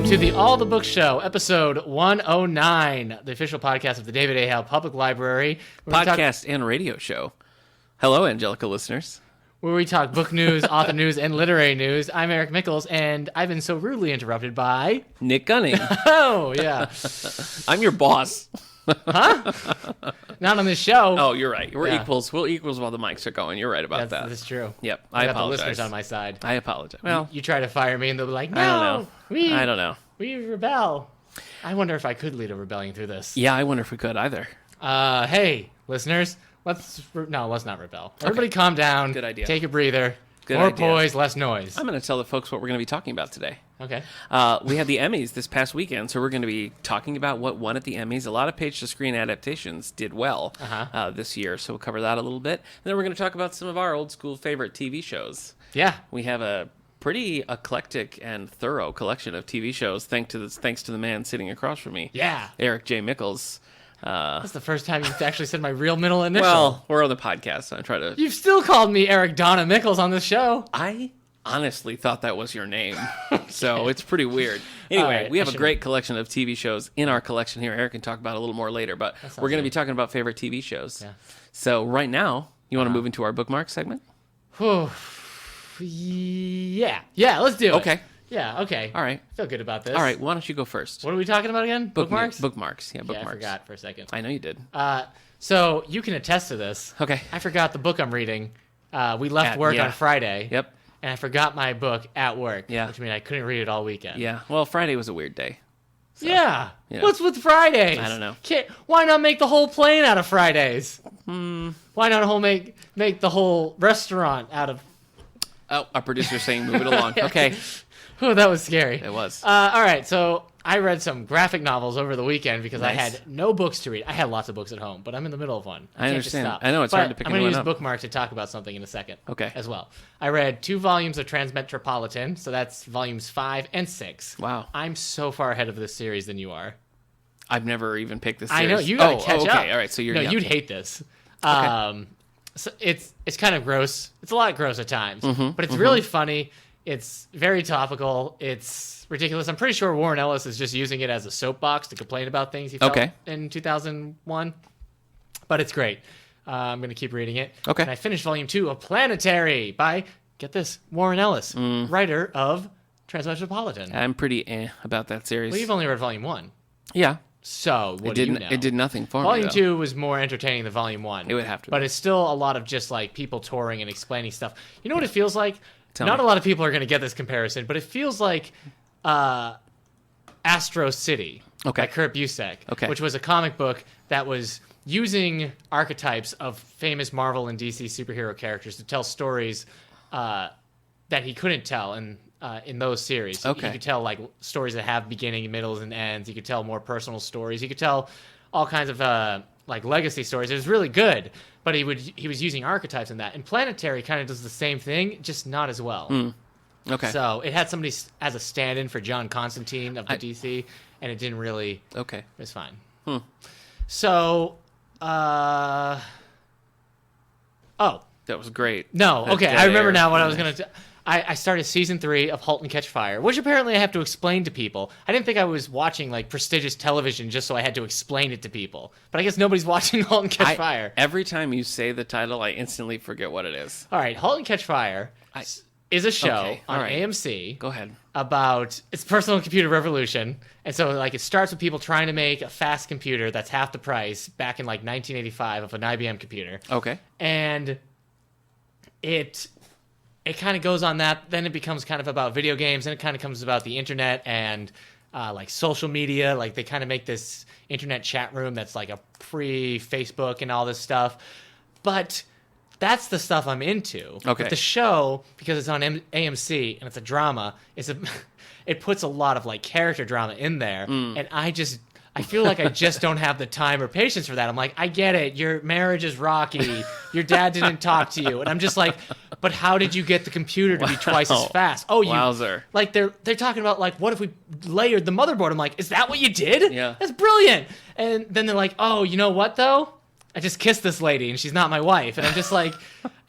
Welcome to the All the Books Show, episode 109, the official podcast of the David A. Howe Public Library. Podcast and radio show. Hello, Angelica listeners. Where we talk book news, author news, and literary news. I'm Eric Mickles, and I've been so rudely interrupted by... Nick Gunning. Oh, yeah. I'm your boss. Huh? Not on this show. Oh, you're right. We're Yeah. equals. We'll equals while the mics are going. You're right about that. That's true. Yep. I I got apologize. the listeners on my side. I apologize. Well, You try to fire me, and they'll be like, no, I don't know. I don't know. We rebel. I wonder if I could lead a rebellion through this. Yeah, I wonder if we could either. Hey, listeners, let's not rebel. Everybody calm down. Good idea. Take a breather. Good More idea. poise, less noise. I'm going to tell the folks what we're going to be talking about today. Okay. We had the Emmys this past weekend, so we're going to be talking about what won at the Emmys. A lot of page-to-screen adaptations did well this year, so we'll cover that a little bit. And then we're going to talk about some of our old-school favorite TV shows. Yeah. We have a pretty eclectic and thorough collection of TV shows, thanks to the man sitting across from me. Yeah. Eric J. Mickles. That's the first time you've actually said my real middle initial. Well, we're on the podcast, so I'm trying to... You've still called me Eric Donna Mickles on this show. I honestly thought that was your name, so it's pretty weird. Anyway, right, we have I a should- great collection of TV shows in our collection here. Eric can talk about it a little more later, but we're going to be talking about favorite TV shows. Yeah. So right now, you want to move into our bookmark segment? Whew. Yeah, let's do it. Okay. Yeah, okay. All right. I feel good about this. All right, why don't you go first? What are we talking about again? Bookmarks? Bookmarks. Yeah, Yeah, bookmarks. I forgot for a second. I know you did. So you can attest to this. Okay. I forgot the book I'm reading. We left At- work yeah. on Friday. Yep. And I forgot my book at work. Yeah. Which means I couldn't read it all weekend. Yeah. Well, Friday was a weird day. Yeah. Yeah. What's with Fridays? I don't know. Why not make the whole plane out of Fridays? Why not make the whole restaurant out of... Oh, our producer's saying move it along. Okay. Oh, that was scary. It was. All right, so I read some graphic novels over the weekend because I Nice. had no books to read. I had lots of books at home, but I'm in the middle of one. I can't just understand. stop. I know, it's But hard to pick I'm a new going one to use up. bookmarks to talk about something in a second. Okay. As well. I read 2 volumes of Transmetropolitan, so that's volumes 5 and 6. Wow. I'm so far ahead of this series than you are. I've never even picked this I series. know, you gotta catch okay. up. All right, so you're... No, yeah. you'd hate this. Okay. So it's kind of gross. It's a lot gross at times, but it's really funny. It's very topical. It's ridiculous. I'm pretty sure Warren Ellis is just using it as a soapbox to complain about things he felt in 2001. But it's great. I'm going to keep reading it. Okay. And I finished volume 2 of Planetary by, get this, Warren Ellis, writer of Transmetropolitan. I'm pretty about that series. Well, you've only read volume 1. Yeah. So, what It do you didn't. know? It did nothing for Volume me. Though. 2 was more entertaining than Volume 1. It would have to But be. it's still a lot of just like people touring and explaining stuff. You know what it feels like? Tell Not me. a lot of people are going to get this comparison, but it feels like Astro City by Kurt Busiek, which was a comic book that was using archetypes of famous Marvel and DC superhero characters to tell stories that he couldn't tell in those series. Okay. You could tell like stories that have beginning, middles, and ends. You could tell more personal stories. You could tell all kinds of like legacy stories. It was really good, but he was using archetypes in that. And Planetary kind of does the same thing, just not as well. Okay. So it had somebody as a stand-in for John Constantine of the DC, and it didn't really. Okay. It was fine. So, That was great. no, That okay, dead I remember air. now what I was gonna. I started season 3 of *Halt and Catch Fire*, which apparently I have to explain to people. I didn't think I was watching like prestigious television just so I had to explain it to people. But I guess nobody's watching *Halt and Catch Fire*. Every time you say the title, I instantly forget what it is. All right, *Halt and Catch Fire* is a show Okay, on all right. AMC. Go ahead. About it's personal computer revolution, and so like it starts with people trying to make a fast computer that's half the price back in like 1985 of an IBM computer. Okay. And it kind of goes on that. Then it becomes kind of about video games, and it kind of comes about the internet and like social media. Like they kind of make this internet chat room that's like a pre-Facebook and all this stuff. But that's the stuff I'm into. Okay. But the show, because it's on AMC and it's a drama, it puts a lot of like character drama in there, and I feel like I just don't have the time or patience for that. I'm like, I get it. Your marriage is rocky. Your dad didn't talk to you. And I'm just like, but how did you get the computer to be twice as fast? Oh, Wowzer. Like they're talking about like, what if we layered the motherboard? I'm like, is that what you did? Yeah. That's brilliant. And then they're like, oh, you know what though? I just kissed this lady and she's not my wife. And I'm just like,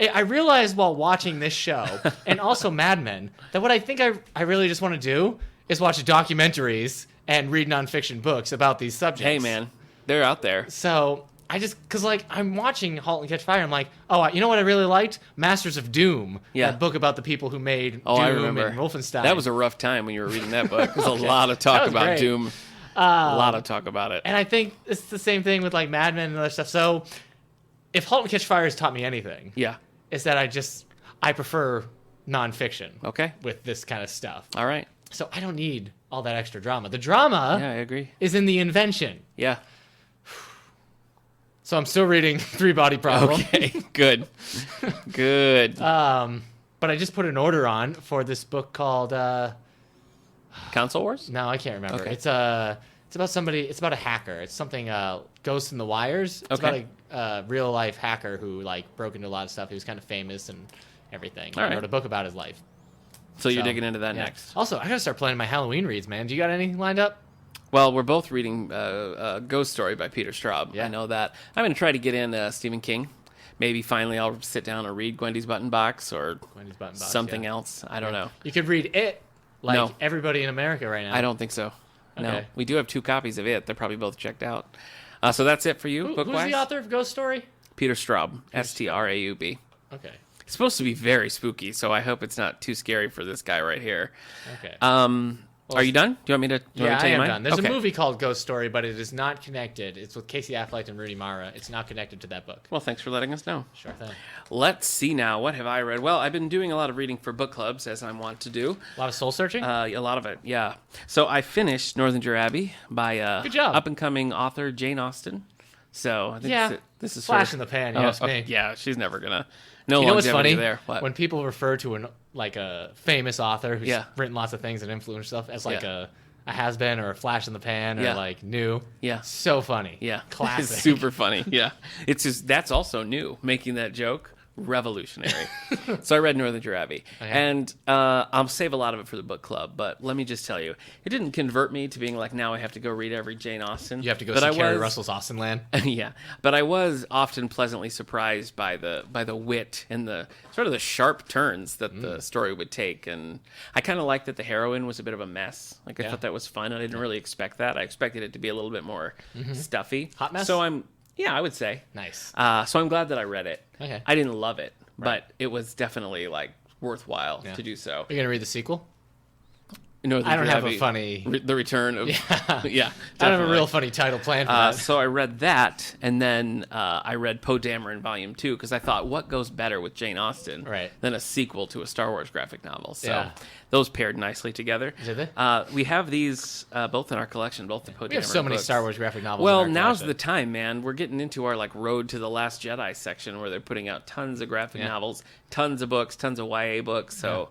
I realized while watching this show and also Mad Men that what I think I really just want to do is watch documentaries and read nonfiction books about these subjects. Hey, man, they're out there. So because like I'm watching *Halt and Catch Fire*, I'm like, oh, you know what I really liked? *Masters of Doom*. Yeah. That book about the people who made Oh, Doom I remember. and Wolfenstein. That was a rough time when you were reading that book. There's a lot of talk was about great. Doom. A lot of talk about it. And I think it's the same thing with like Mad Men and other stuff. So if *Halt and Catch Fire* has taught me anything, Yeah. is that I prefer nonfiction. Okay. With this kind of stuff. All right. So I don't need all that extra drama. The drama Yeah, I agree. is in the invention. Yeah. So I'm still reading Three Body Problem. Okay. Good. Good. But I just put an order on for this book called Console Wars? no, I can't remember. Okay. It's about somebody. It's about a hacker. It's something Ghost in the Wires. It's Okay. about a real life hacker who like broke into a lot of stuff. He was kind of famous and everything. All He right. wrote a book about his life. So you're So, digging into that yeah. next. Also, I gotta start planning my Halloween reads, man. Do you got anything lined up? Well, we're both reading Ghost Story by Peter Straub. Yeah. I know that. I'm going to try to get in Stephen King. Maybe finally I'll sit down and read Gwendy's Button Box or Wendy's Button Box, something yeah. else. I don't know. You could read it, like No. everybody in America right now. I don't think so. No. Okay. We do have 2 copies of it. They're probably both checked out. So that's it for you, Who's book-wise? the author of Ghost Story? Peter Straub. Straub. Okay. It's supposed to be very spooky, so I hope it's not too scary for this guy right here. Okay. Are you done? Do you want me to, Yeah, I tell you am mine? done. There's Okay. a movie called Ghost Story, but it is not connected. It's with Casey Affleck and Rooney Mara. It's not connected to that book. Well, thanks for letting us know. Sure thing. Let's see now. What have I read? Well, I've been doing a lot of reading for book clubs, as I want to do. A lot of soul searching? A lot of it, yeah. So I finished Northanger Abbey by Good job. up-and-coming author Jane Austen. So I think Yeah. this is Flash sort in of, the pan, you ask me. Yeah, she's never gonna. No You know what's longevity funny? there. What? When people refer to a famous author who's Yeah. written lots of things and influenced stuff as like Yeah. a has-been or a flash in the pan or Yeah. like new. Yeah. So funny. Yeah, Classic. It's super funny. Yeah, it's just that's also new. Making that joke, revolutionary. So I read Northanger Abbey, Okay. and I'll save a lot of it for the book club. But let me just tell you, it didn't convert me to being like now I have to go read every Jane Austen. You have to go but see I Carrie was, Russell's Austen Land. Yeah, but I was often pleasantly surprised by the wit and the sort of the sharp turns that the story would take, and I kind of liked that the heroine was a bit of a mess. Like I Yeah. thought that was fun. I didn't really expect that. I expected it to be a little bit more stuffy. Hot mess? So I would say. Nice. So I'm glad that I read it. Okay. I didn't love it, but it was definitely like worthwhile Yeah. to do so. Are you going to read the sequel? Northanger I don't have a Abbey, funny... the return of yeah. I don't have a definitely. real funny title planned for that. So I read that, and then I read Poe Dameron Volume 2, because I thought, what goes better with Jane Austen Right. than a sequel to a Star Wars graphic novel? So Yeah. those paired nicely together. Did they? We have these both in our collection, both the Poe Dameron We have so many books. Star Wars graphic novels. Well, in our now's collection. the time, man. We're getting into our like Road to the Last Jedi section where they're putting out tons of graphic Yeah. novels, tons of books, tons of YA books. So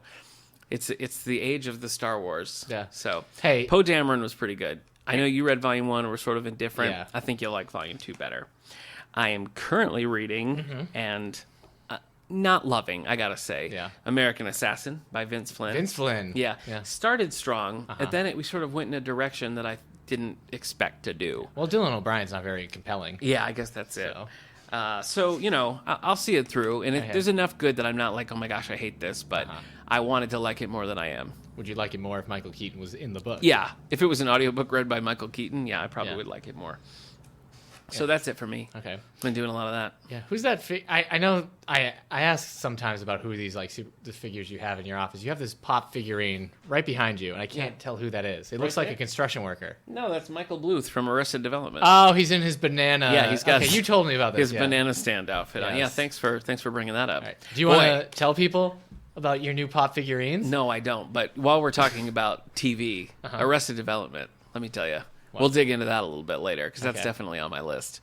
it's the age of the Star Wars. Yeah. So Hey. Poe Dameron was pretty good. I know you read Volume 1 and were sort of indifferent. Yeah. I think you'll like Volume 2 better. I am currently reading Mm-hmm. and not loving, I gotta say, Yeah. American Assassin by Vince Flynn. Vince Flynn. Yeah. Yeah. Started strong, Uh-huh. but then we sort of went in a direction that I didn't expect to do. Well, Dylan O'Brien's not very compelling. Yeah, I guess that's it. So. So you know, I'll see it through, and Okay. there's enough good that I'm not like, oh my gosh, I hate this, but I wanted to like it more than I am. Would you like it more if Michael Keaton was in the book? Yeah, if it was an audiobook read by Michael Keaton, yeah, I probably Yeah. would like it more. So that's it for me. Okay. Been doing a lot of that. Yeah. Who's that? I know. I ask sometimes about who these the figures you have in your office. You have this pop figurine right behind you, and I can't tell who that is. It looks like there? a construction worker. No, that's Michael Bluth from Arrested Development. Oh, he's in his banana. Yeah, he's got Okay, you told me about this. his yeah. banana stand outfit on. Yeah, Yes. thanks for bringing that up. All right. Do you want to tell people about your new pop figurines? No, I don't. But while we're talking about TV, Arrested Development, let me tell you, we'll dig into that a little bit later because that's Okay. definitely on my list.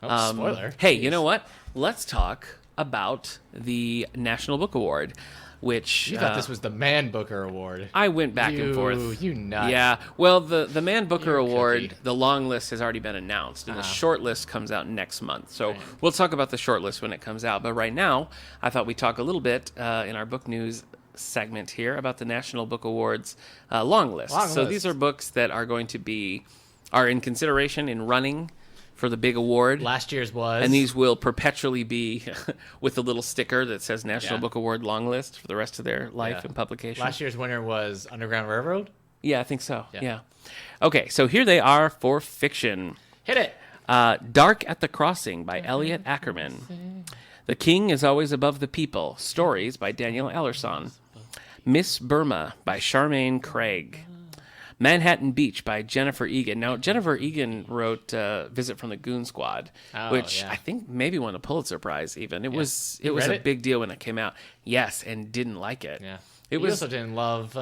Oh, spoiler. Hey, you know what? Let's talk about the National Book Award, which You thought this was the Man Booker Award. I went back and forth. You nut. Yeah. Well, the Man Booker You're a Award, cookie. the long list has already been announced, and the short list comes out next month. So Right. we'll talk about the short list when it comes out. But right now, I thought we'd talk a little bit in our book news segment here about the National Book Awards long list. Long so list. these are books that are in consideration in running for the big award. Last year's was. And these will perpetually be with a little sticker that says National Yeah. Book Award long list for the rest of their life Yeah. and publication. Last year's winner was Underground Railroad. Yeah, I think so. Yeah. Yeah. Okay, so here they are for fiction. Hit it. Dark at the Crossing by Elliot Ackerman. The King is Always Above the People. Stories by Daniel Ellerson. Miss Burma by Charmaine Craig. Manhattan Beach by Jennifer Egan. Now, Jennifer Egan wrote Visit from the Goon Squad, which I think maybe won a Pulitzer Prize even. It was a it? big deal when it came out. Yes, and didn't like it. Yeah. You also didn't love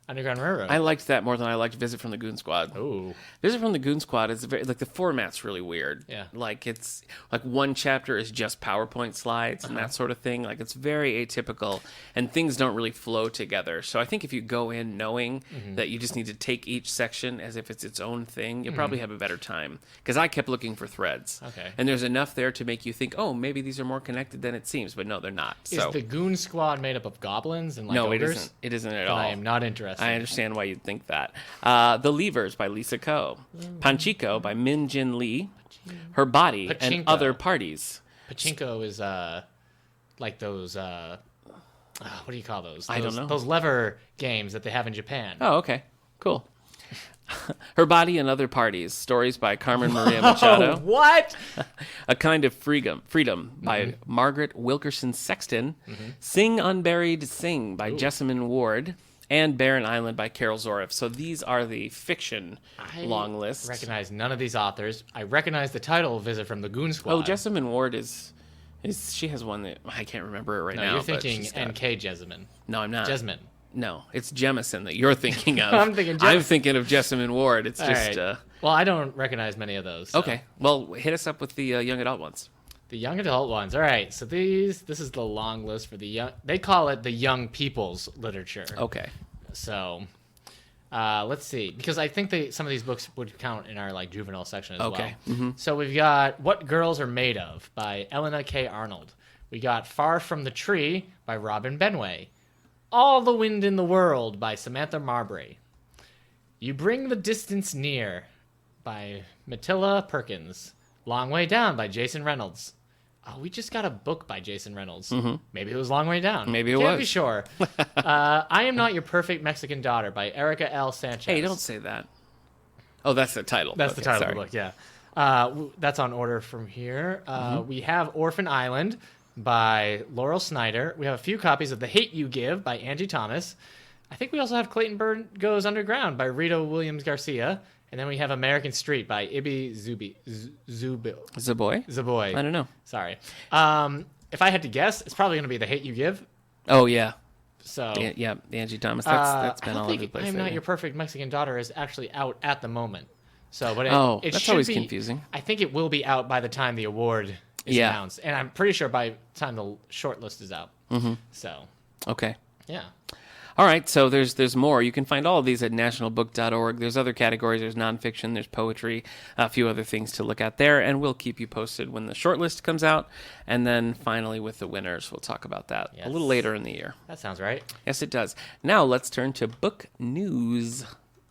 Underground Railroad. I liked that more than I liked Visit from the Goon Squad. Ooh. Visit from the Goon Squad is very, like, the format's really weird. Yeah. Like, it's like one chapter is just PowerPoint slides and that sort of thing. Like, it's very atypical and things don't really flow together. So I think if you go in knowing that you just need to take each section as if it's its own thing, you'll probably have a better time. Because I kept looking for threads. Okay. And there's enough there to make you think, oh, maybe these are more connected than it seems. But no, they're not. Is the Goon Squad made up of goblins and like no, ogres? it isn't. It isn't at Then all. I am not interested. I understand why you'd think that. The Levers by Lisa Ko. Panchico by Min Jin Lee. Her Body and Pachinko. Other Parties. Pachinko is like those what do you call those? I don't know. Those lever games that they have in Japan. Oh, okay. Cool. Her Body and Other Parties. Stories by Carmen Maria Machado. What? A Kind of Freedom by Margaret Wilkerson Sexton. Sing Unburied Sing by Jessamine Ward. And Barren Island by Carol Zorif. So these are the fiction long list. I recognize none of these authors. I recognize the title, Visit from the Goon Squad. Oh, Jessamine Ward is she has one that I can't remember it right now. You're but thinking she's got- N.K. Jessamine. No, I'm not. Jessamine. No, it's Jemison that you're thinking of. I'm thinking I'm thinking of Jessamine Ward. It's All just right. Well, I don't recognize many of those. So. okay. Well, hit us up with the young adult ones. The young adult ones. All right. So this is the long list for the young. They call it the young people's literature. Okay. So, let's see, because I think some of these books would count in our like juvenile section as Okay. well. So we've got What Girls Are Made Of by Elena K. Arnold. We got Far From the Tree by Robin Benway. All the Wind in the World by Samantha Marbury. You Bring the Distance Near by Matilda Perkins. Long Way Down by Jason Reynolds. Oh, we just got a book by Jason Reynolds. Maybe it was Long Way Down. Maybe it Can't was. be sure. I Am Not Your Perfect Mexican Daughter by Erica L. Sanchez. Hey, don't say that. Oh, that's the title. That's Okay, the title sorry. of the book, yeah. That's on order from here. We have Orphan Island by Laurel Snyder. We have a few copies of The Hate You Give by Angie Thomas. I think we also have Clayton Bird Goes Underground by Rita Williams Garcia. And then we have American Street by Ibi Zaboy? Zaboy. I don't know. Sorry. If I had to guess, it's probably going to be The Hate You Give. Oh, yeah. So Yeah, Angie Thomas. That's I been don't all over the think place. I'm Not lately. Your Perfect Mexican Daughter is actually out at the moment. So, but it that's should always be, confusing. I think it will be out by the time the award is Yeah. announced, and I'm pretty sure by the time the short list is out. So, Okay. yeah. All right, so there's more. You can find all of these at nationalbook.org. There's other categories. There's nonfiction. There's poetry. A few other things to look at there, and we'll keep you posted when the short list comes out. And then finally with the winners, we'll talk about that a little later in the year. That sounds right. Yes, it does. Now let's turn to book news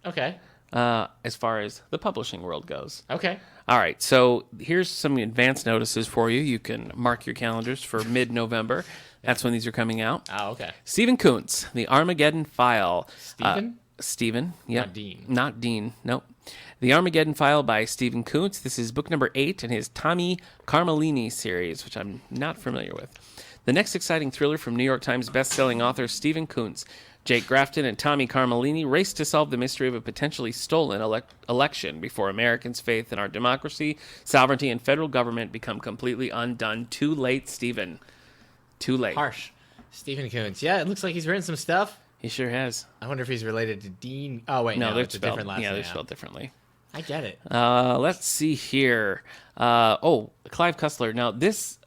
Okay. as far as the publishing world goes. Okay. All right, so here's some advance notices for you. You can mark your calendars for mid-November. That's when these are coming out. Oh, okay. Stephen Kuntz, The Armageddon File. Stephen? Stephen, yeah. Not Dean. Not Dean, nope. The Armageddon File by Stephen Kuntz. This is book number 8 in his Tommy Carmellini series, which I'm not familiar with. The next exciting thriller from New York Times bestselling author Stephen Kuntz. Jake Grafton and Tommy Carmellini race to solve the mystery of a potentially stolen election before Americans' faith in our democracy, sovereignty, and federal government become completely undone. Too late, Stephen. Too late. Harsh. Stephen Kuntz. Yeah, it looks like he's written some stuff. He sure has. I wonder if he's related to Dean. Oh, wait, no, they're it's a spelled, different last name. they're spelled differently. I get it. Let's see here. Clive Cussler. Now, this,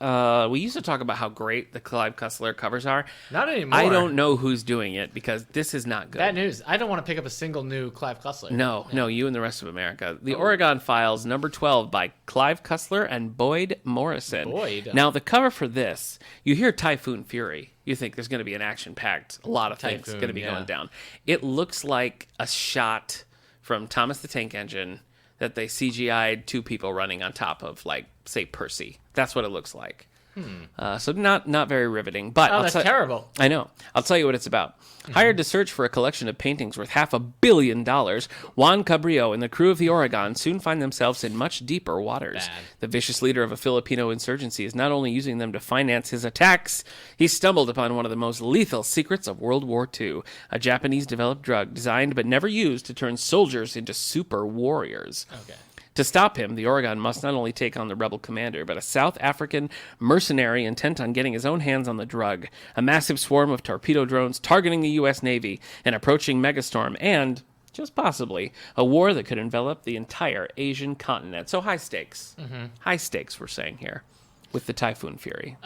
we used to talk about how great the Clive Cussler covers are. Not anymore. I don't know who's doing it because this is not good. Bad news. I don't want to pick up a single new Clive Cussler. No, you and the rest of America. The Oregon Files, number 12 by Clive Cussler and Boyd Morrison. Boyd. Now, the cover for this, you hear Typhoon Fury. You think there's going to be an action-packed, a lot of things Typhoon, going to be yeah. going down. It looks like a shot from Thomas the Tank Engine that they CGI'd two people running on top of, like, say, Percy. That's what it looks like. So not very riveting. But Oh, that's terrible. I know. I'll tell you what it's about. Hired to search for a collection of paintings worth $500 million, Juan Cabrillo and the crew of the Oregon soon find themselves in much deeper waters. Bad. The vicious leader of a Filipino insurgency is not only using them to finance his attacks, he stumbled upon one of the most lethal secrets of World War II, a Japanese-developed drug designed but never used to turn soldiers into super warriors. Okay. To stop him, the Oregon must not only take on the rebel commander, but a South African mercenary intent on getting his own hands on the drug, a massive swarm of torpedo drones targeting the U.S. Navy, an approaching megastorm, and, just possibly, a war that could envelop the entire Asian continent. So high stakes. High stakes, we're saying here, with the Typhoon Fury.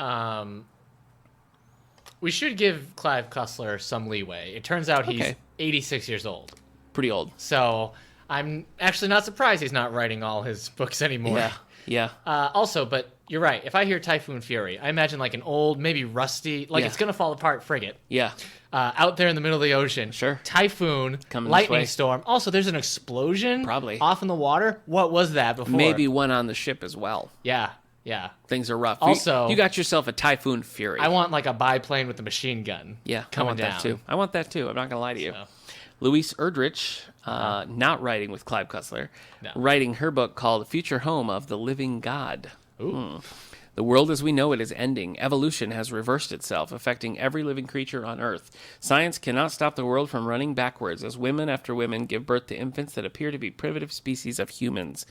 We should give Clive Cussler some leeway. It turns out he's Okay. 86 years old. Pretty old. So I'm actually not surprised he's not writing all his books anymore. Yeah. Also, but you're right. If I hear Typhoon Fury, I imagine like an old, maybe rusty, like Yeah. it's going to fall apart frigate. Yeah. Out there in the middle of the ocean. Sure. Typhoon, Coming this lightning way. storm. Also, there's an explosion. Probably. Off in the water. What was that before? Maybe one on the ship as well. Yeah. Things are rough. Also- you got yourself a Typhoon Fury. I want like a biplane with a machine gun. Yeah, coming I want down. that too. I want that too. I'm not going to lie to you. So, Louise Erdrich, not writing with Clive Cussler, No. writing her book called Future Home of the Living God. ooh. The world as we know it is ending. Evolution has reversed itself, affecting every living creature on Earth. Science cannot stop the world from running backwards as women after women give birth to infants that appear to be primitive species of humans.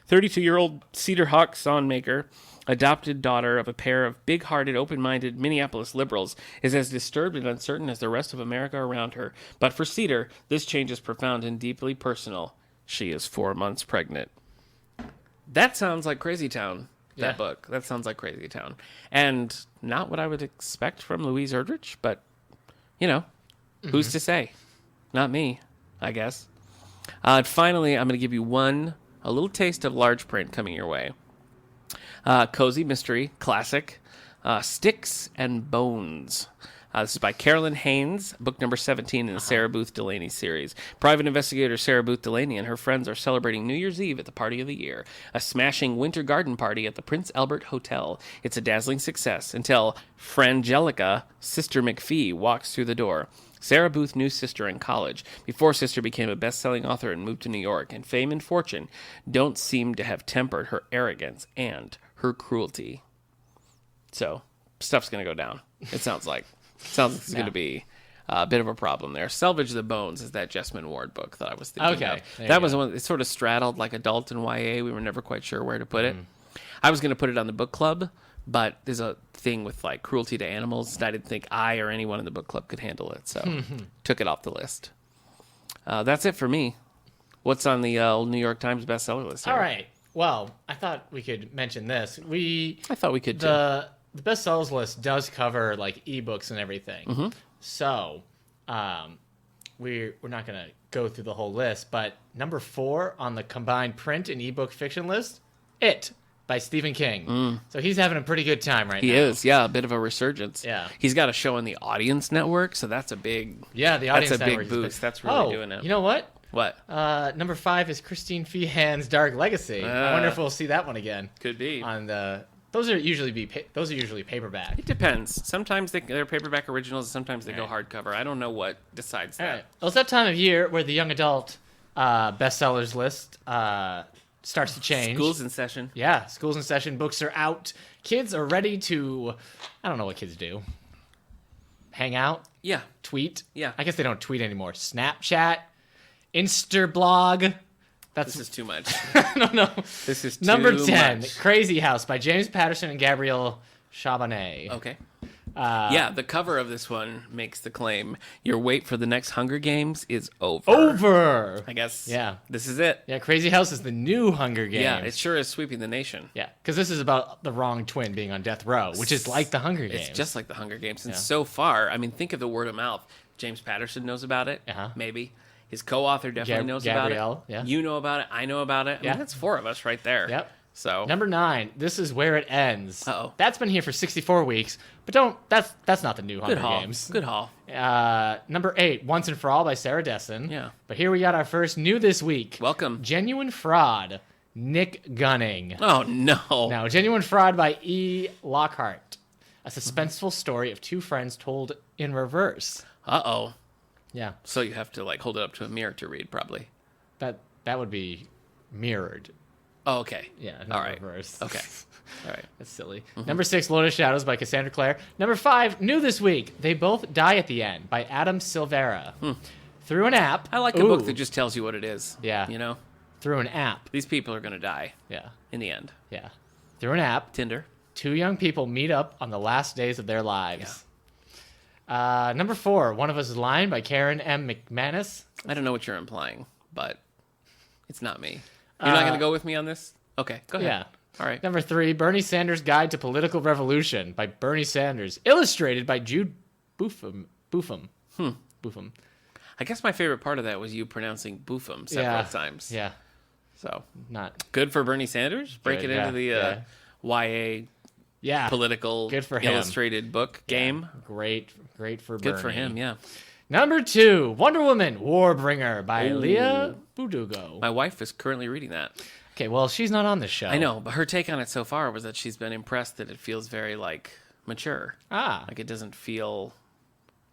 32-year-old Cedar Hawk Sawnmaker, adopted daughter of a pair of big-hearted, open-minded Minneapolis liberals, is as disturbed and uncertain as the rest of America around her. But for Cedar, this change is profound and deeply personal. She is 4 months pregnant. That sounds like Crazy Town, that Yeah. book. That sounds like Crazy Town. And not what I would expect from Louise Erdrich, but, who's to say? Not me, I guess. Finally, I'm going to give you a little taste of large print coming your way. Cozy mystery, classic, Sticks and Bones. This is by Carolyn Haynes, book number 17 in the Sarah Booth Delaney series. Private investigator Sarah Booth Delaney and her friends are celebrating New Year's Eve at the party of the year, a smashing winter garden party at the Prince Albert Hotel. It's a dazzling success until Frangelica, Sister McPhee, walks through the door. Sarah Booth knew Sister in college, before Sister became a best-selling author and moved to New York, and fame and fortune don't seem to have tempered her arrogance and her cruelty. So, stuff's going to go down, it sounds like. Sounds like it's going to be a bit of a problem there. Salvage the Bones is that Jessamine Ward book that I was thinking Okay, of. there That you was go. the one that sort of straddled like adult and YA. We were never quite sure where to put it. I was going to put it on the book club, but there's a thing with like cruelty to animals, and I didn't think I or anyone in the book club could handle it, so took it off the list. That's it for me. What's on the old New York Times bestseller list here? All right. Well, I thought we could mention this. I thought we could too. The bestsellers list does cover like ebooks and everything. Mm-hmm. So, we're not gonna go through the whole list, but number 4 on the combined print and ebook fiction list, It by Stephen King. So he's having a pretty good time right He now. is, yeah, a bit of a resurgence. Yeah. He's got a show on the Audience Network, so that's a big Yeah, the audience That's a big network is boost. That's really doing it. You know what? What? Number 5 is Christine Feehan's Dark Legacy. I wonder if we'll see that one again. Could be. On the those are usually paperback. It depends. Sometimes they're paperback originals, and sometimes they go hardcover. I don't know what decides that. All right. Well, it's that time of year where the young adult bestsellers list starts to change. School's in session. Yeah, school's in session. Books are out. Kids are ready to. I don't know what kids do. Hang out, Yeah. tweet. Yeah. I guess they don't tweet anymore. Snapchat, Instablog. This is too much. I don't know. This is too Number 10, much. Crazy House by James Patterson and Gabrielle Chabonet. Okay. Yeah, the cover of this one makes the claim, your wait for the next Hunger Games is over. Over. I guess Yeah. this is it. Yeah, Crazy House is the new Hunger Games. Yeah, it sure is sweeping the nation. Yeah, because this is about the wrong twin being on death row, which is like the Hunger Games. It's just like the Hunger Games. And Yeah. so far, I mean, think of the word of mouth. James Patterson knows about it, maybe. His co-author definitely knows Gabrielle, about it. yeah. You know about it. I know about it. I Yeah. mean, that's 4 of us right there. Yep. So Number 9, This Is Where It Ends. Uh-oh. That's been here for 64 weeks, but that's not the new Hunger good haul. Games. Good haul. Number 8, Once and For All by Sarah Dessen. Yeah. But here we got our first new this week. Welcome. Genuine Fraud. Nick Gunning. Oh, no. Now, Genuine Fraud by E. Lockhart. A suspenseful story of two friends told in reverse. Uh-oh. Yeah. So you have to, like, hold it up to a mirror to read, probably. That would be mirrored. Oh, okay. Yeah, not All right. reverse. Okay. All right. That's silly. Number 6, Lotus Shadows by Cassandra Clare. Number 5, new this week, They Both Die at the End by Adam Silvera. Through an app. I like a book that just tells you what it is. Yeah. You know? Through an app. These people are going to die. Yeah. In the end. Yeah. Through an app. Tinder. Two young people meet up on the last days of their lives. Yeah. Number 4, One of Us is Lying by Karen M. McManus. I don't know what you're implying, but it's not me. You're not going to go with me on this? Okay, go ahead. Yeah. All right. Number 3, Bernie Sanders' Guide to Political Revolution by Bernie Sanders. Illustrated by Jude Boopham. Boopham. I guess my favorite part of that was you pronouncing Boopham several times. Yeah. So, Not good for Bernie Sanders. Break Good, it into yeah, the YA yeah. political Good for him. illustrated book game. Great for Bernie. Good for him, yeah. Number 2, Wonder Woman, Warbringer by Leah Budugo. My wife is currently reading that. Okay, well, she's not on the show. I know, but her take on it so far was that she's been impressed that it feels very, like, mature. Ah. Like, it doesn't feel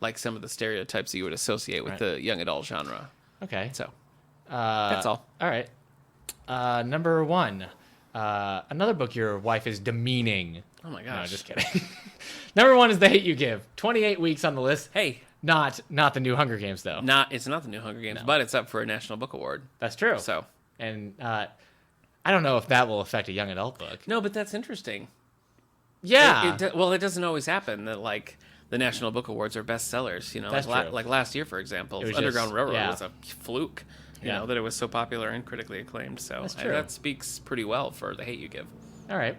like some of the stereotypes that you would associate with the young adult genre. Okay. So, that's all. All right. Number 1, another book your wife is demeaning. Oh, my gosh. No, just kidding. Number 1 is The Hate You Give. 28 weeks on the list. Hey. Not the new Hunger Games, though. It's not the new Hunger Games, but it's up for a National Book Award. That's true. So. And I don't know if that will affect a young adult book. No, but that's interesting. Yeah. Well, it doesn't always happen that, like, the National Book Awards are bestsellers. You know, That's like, true. like last year, for example, was Underground just- Railroad yeah. was a fluke. You Yeah. know, that it was so popular and critically acclaimed. So That's true. that speaks pretty well for The Hate You Give. All right.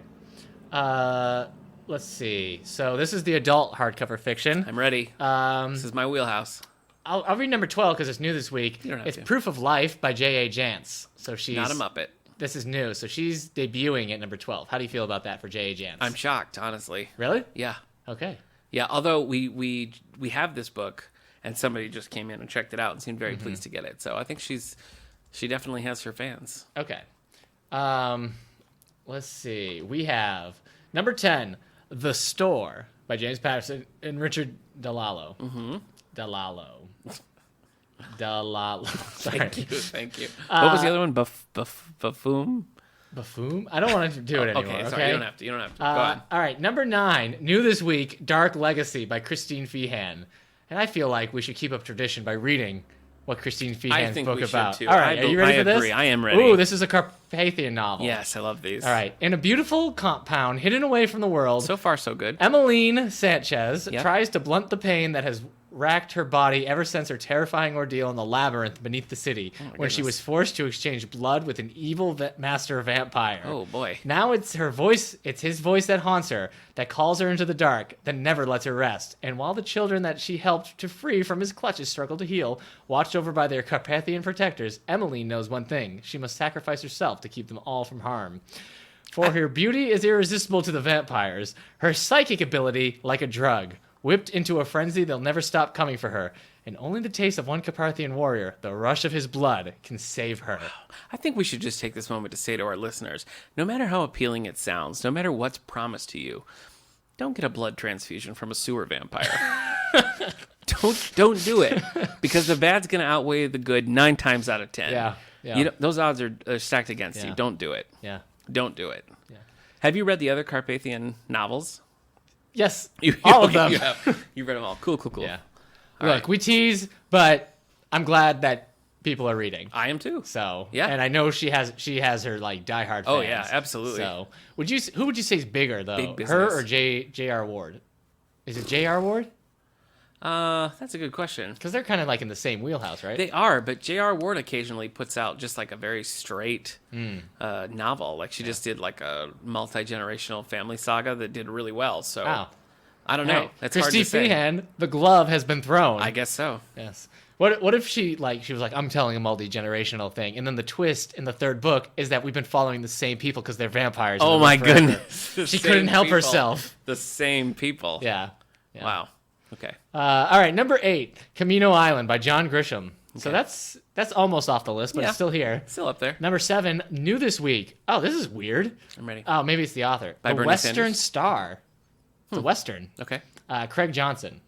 Let's see. So this is the adult hardcover fiction. I'm ready. This is my wheelhouse. I'll read number 12 because it's new this week. You don't have It's to. Proof of Life by J.A. Jance. So she's Not a Muppet. This is new. So she's debuting at number 12. How do you feel about that for J.A. Jance? I'm shocked, honestly. Really? Yeah. Okay. Yeah, although we have this book, and somebody just came in and checked it out and seemed very pleased to get it. So I think she definitely has her fans. Okay. Let's see. We have number 10, The Store by James Patterson and Richard Dalalo. Mm-hmm. Dalalo. Sorry. Thank you. What was the other one? Buffoon? Buffoon? I don't want to do it anymore. Okay, Okay, sorry. You don't have to. Go on. All right, number 9, new this week, Dark Legacy by Christine Feehan. And I feel like we should keep up tradition by reading what Christine Feehan's think book we should, about. too. All right, are you ready for this? agree. I am ready. Ooh, this is a Carpathian novel. Yes, I love these. All right, in a beautiful compound hidden away from the world, So far, so good. Emmeline Sanchez Yep. tries to blunt the pain that has racked her body ever since her terrifying ordeal in the labyrinth beneath the city, when she goodness. was forced to exchange blood with an evil master vampire. Oh, boy. Now it's her voice, it's his voice that haunts her, that calls her into the dark, that never lets her rest. And while the children that she helped to free from his clutches struggle to heal, watched over by their Carpathian protectors, Emmeline knows one thing: she must sacrifice herself to keep them all from harm. For her beauty is irresistible to the vampires, her psychic ability like a drug. Whipped into a frenzy, they'll never stop coming for her. And only the taste of one Carpathian warrior, the rush of his blood, can save her. I think we should just take this moment to say to our listeners, no matter how appealing it sounds, no matter what's promised to you, don't get a blood transfusion from a sewer vampire. Don't do it, because the bad's going to outweigh the good 9 times out of 10. Yeah. You know, those odds are stacked against you. Yeah. Don't do it. Yeah. Don't do it. Yeah. Have you read the other Carpathian novels? Yes, all of them. You have. You've read them all. Cool. Yeah. All Look, right. we tease, but I'm glad that people are reading. I am too. So Yeah. and I know she has her like diehard fans. Oh, yeah, absolutely. So who would you say is bigger though, Big her business. or J.R. Ward? Is it J.R. Ward? That's a good question. Because they're kind of like in the same wheelhouse, right? They are, but J.R. Ward occasionally puts out just like a very straight novel. Like she just did like a multi-generational family saga that did really well. So Wow. I don't know. Hey, That's Christy hard to say. Feehan, the glove has been thrown. I guess so. Yes. What if she was like, I'm telling a multi-generational thing, and then the twist in the third book is that we've been following the same people because they're vampires. and Oh they'll my live forever. goodness. The She same couldn't help people. herself. The same people. Yeah. Wow. Okay. All right, number 8, Camino Island by John Grisham. So that's almost off the list, but it's still here. Still up there. Number 7, new this week. Oh, this is weird. I'm ready. Oh, maybe it's the author. By The Bernie Western Sanders? Star. It's a Western. Okay. Craig Johnson.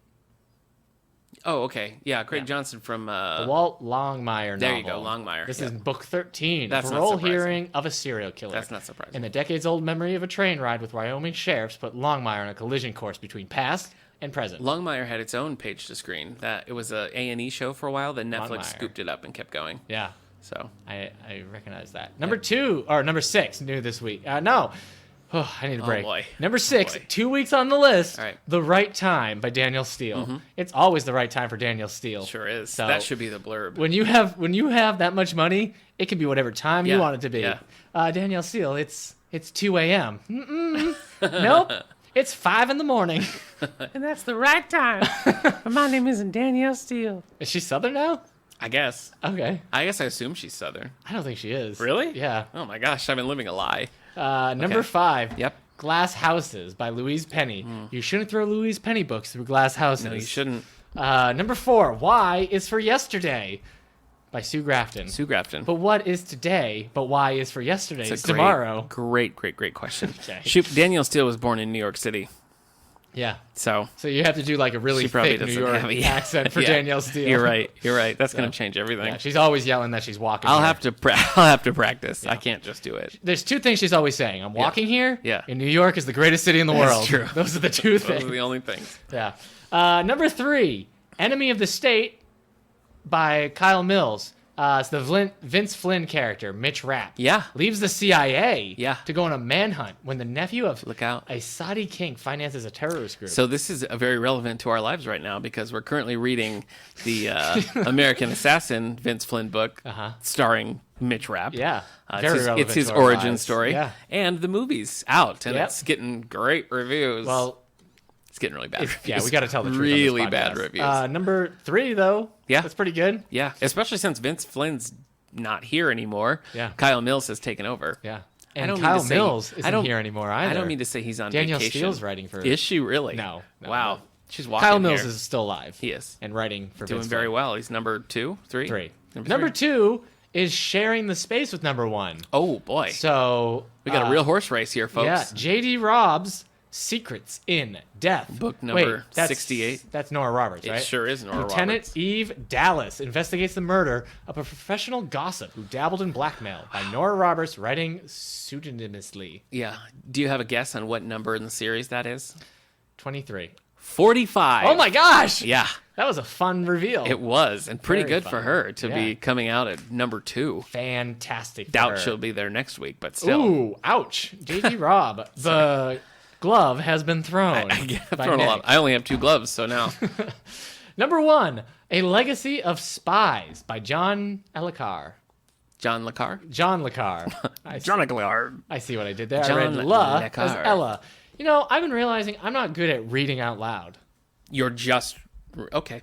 Oh, okay. Yeah, Craig Johnson from... The Walt Longmire novel. There you go, Longmire. This Yeah. is book 13. That's not Parole surprising. hearing of a serial killer. That's not surprising. In the decades-old memory of a train ride with Wyoming sheriffs put Longmire on a collision course between past and present. Longmire had its own page to screen. It was a A&E show for a while, then Netflix Longmire. scooped it up and kept going. Yeah, So, I recognize that. Number 6, new this week. No. Oh, I need a break. boy. Number 6, boy. 2 weeks on the list. All right. The Right Time by Daniel Steele. It's always the right time for Daniel Steele. sure is. So, That should be the blurb. When you have that much money, it can be whatever time you want it to be. Yeah. Danielle Steele, it's 2 a.m. Nope, it's 5 in the morning. And that's the right time. My name isn't Danielle Steele. Is she Southern now? I guess. Okay, I assume she's Southern. I don't think she is. Really? Yeah. Oh my gosh, I've been living a lie. Number 5. Yep. Glass Houses by Louise Penny. You shouldn't throw Louise Penny books through glass houses. No, you shouldn't. Number 4. Why is for yesterday by Sue Grafton. Sue Grafton. But what is today? But why is for yesterday? It's a tomorrow. Great question. Okay. Danielle Steele was born in New York City. Yeah. So you have to do like a really she probably thick New doesn't York have accent for Yeah. Danielle Steele. You're right. That's going to change everything. Yeah, she's always yelling that she's walking. I'll here. have to practice. I can't just do it. There's 2 things she's always saying. I'm walking here. Yeah. And New York is the greatest city in the That's world. true. Those are the 2 Those things. are the only things. Yeah. Number 3, Enemy of the State by Kyle Mills. It's the Vince Flynn character, Mitch Rapp. Yeah. Leaves the CIA Yeah. to go on a manhunt when the nephew of Look out. a Saudi king finances a terrorist group. So this is very relevant to our lives right now because we're currently reading the American Assassin Vince Flynn book starring Mitch Rapp. Yeah. It's his, relevant it's his to our origin lives. story. Yeah. And the movie's out, and Yep. it's getting great reviews. Well, it's getting really bad reviews. yeah, we got to tell the truth. Really on this bad podcast. reviews. Number 3, though. Yeah. That's pretty good. Yeah, especially since Vince Flynn's not here anymore. Yeah. Kyle Mills has taken over. Yeah. I And don't mean Kyle to say- Mills I isn't don't- here anymore either. I don't mean to say he's on Danielle vacation. Steele's writing for... Is she really? No. Wow. no. She's walking Kyle Mills here. is still alive. He is. And writing for Doing Vince very Flynn. well. He's number 2, 3? 3. Number Number 3. 2 is sharing the space with number 1. Oh, boy. So... We got a real horse race here, folks. Yeah, J.D. Robb's Secrets in Death. Book number Wait, that's, 68. That's Nora Roberts, It right? sure is Nora Lieutenant Roberts. Eve Dallas investigates the murder of a professional gossip who dabbled in blackmail by Nora Roberts, writing pseudonymously. Yeah. Do you have a guess on what number in the series that is? 23. 45. Oh my gosh! Yeah, That was a fun reveal. it was. And pretty Very good for fun. her to Yeah. be coming out at number 2. Fantastic. for Doubt her. she'll be there next week, but still. Ooh, ouch. J.D. Robb. The glove has been thrown. I've by thrown a Nick. lot. I only have 2 gloves, so now. Number 1, A Legacy of Spies by John Elicar. John Le Carre? John Le Carre. John Le Carre. I see what I did there. John I read Le La as Carre. Ella. You know, I've been realizing I'm not good at reading out loud. You're just. Okay.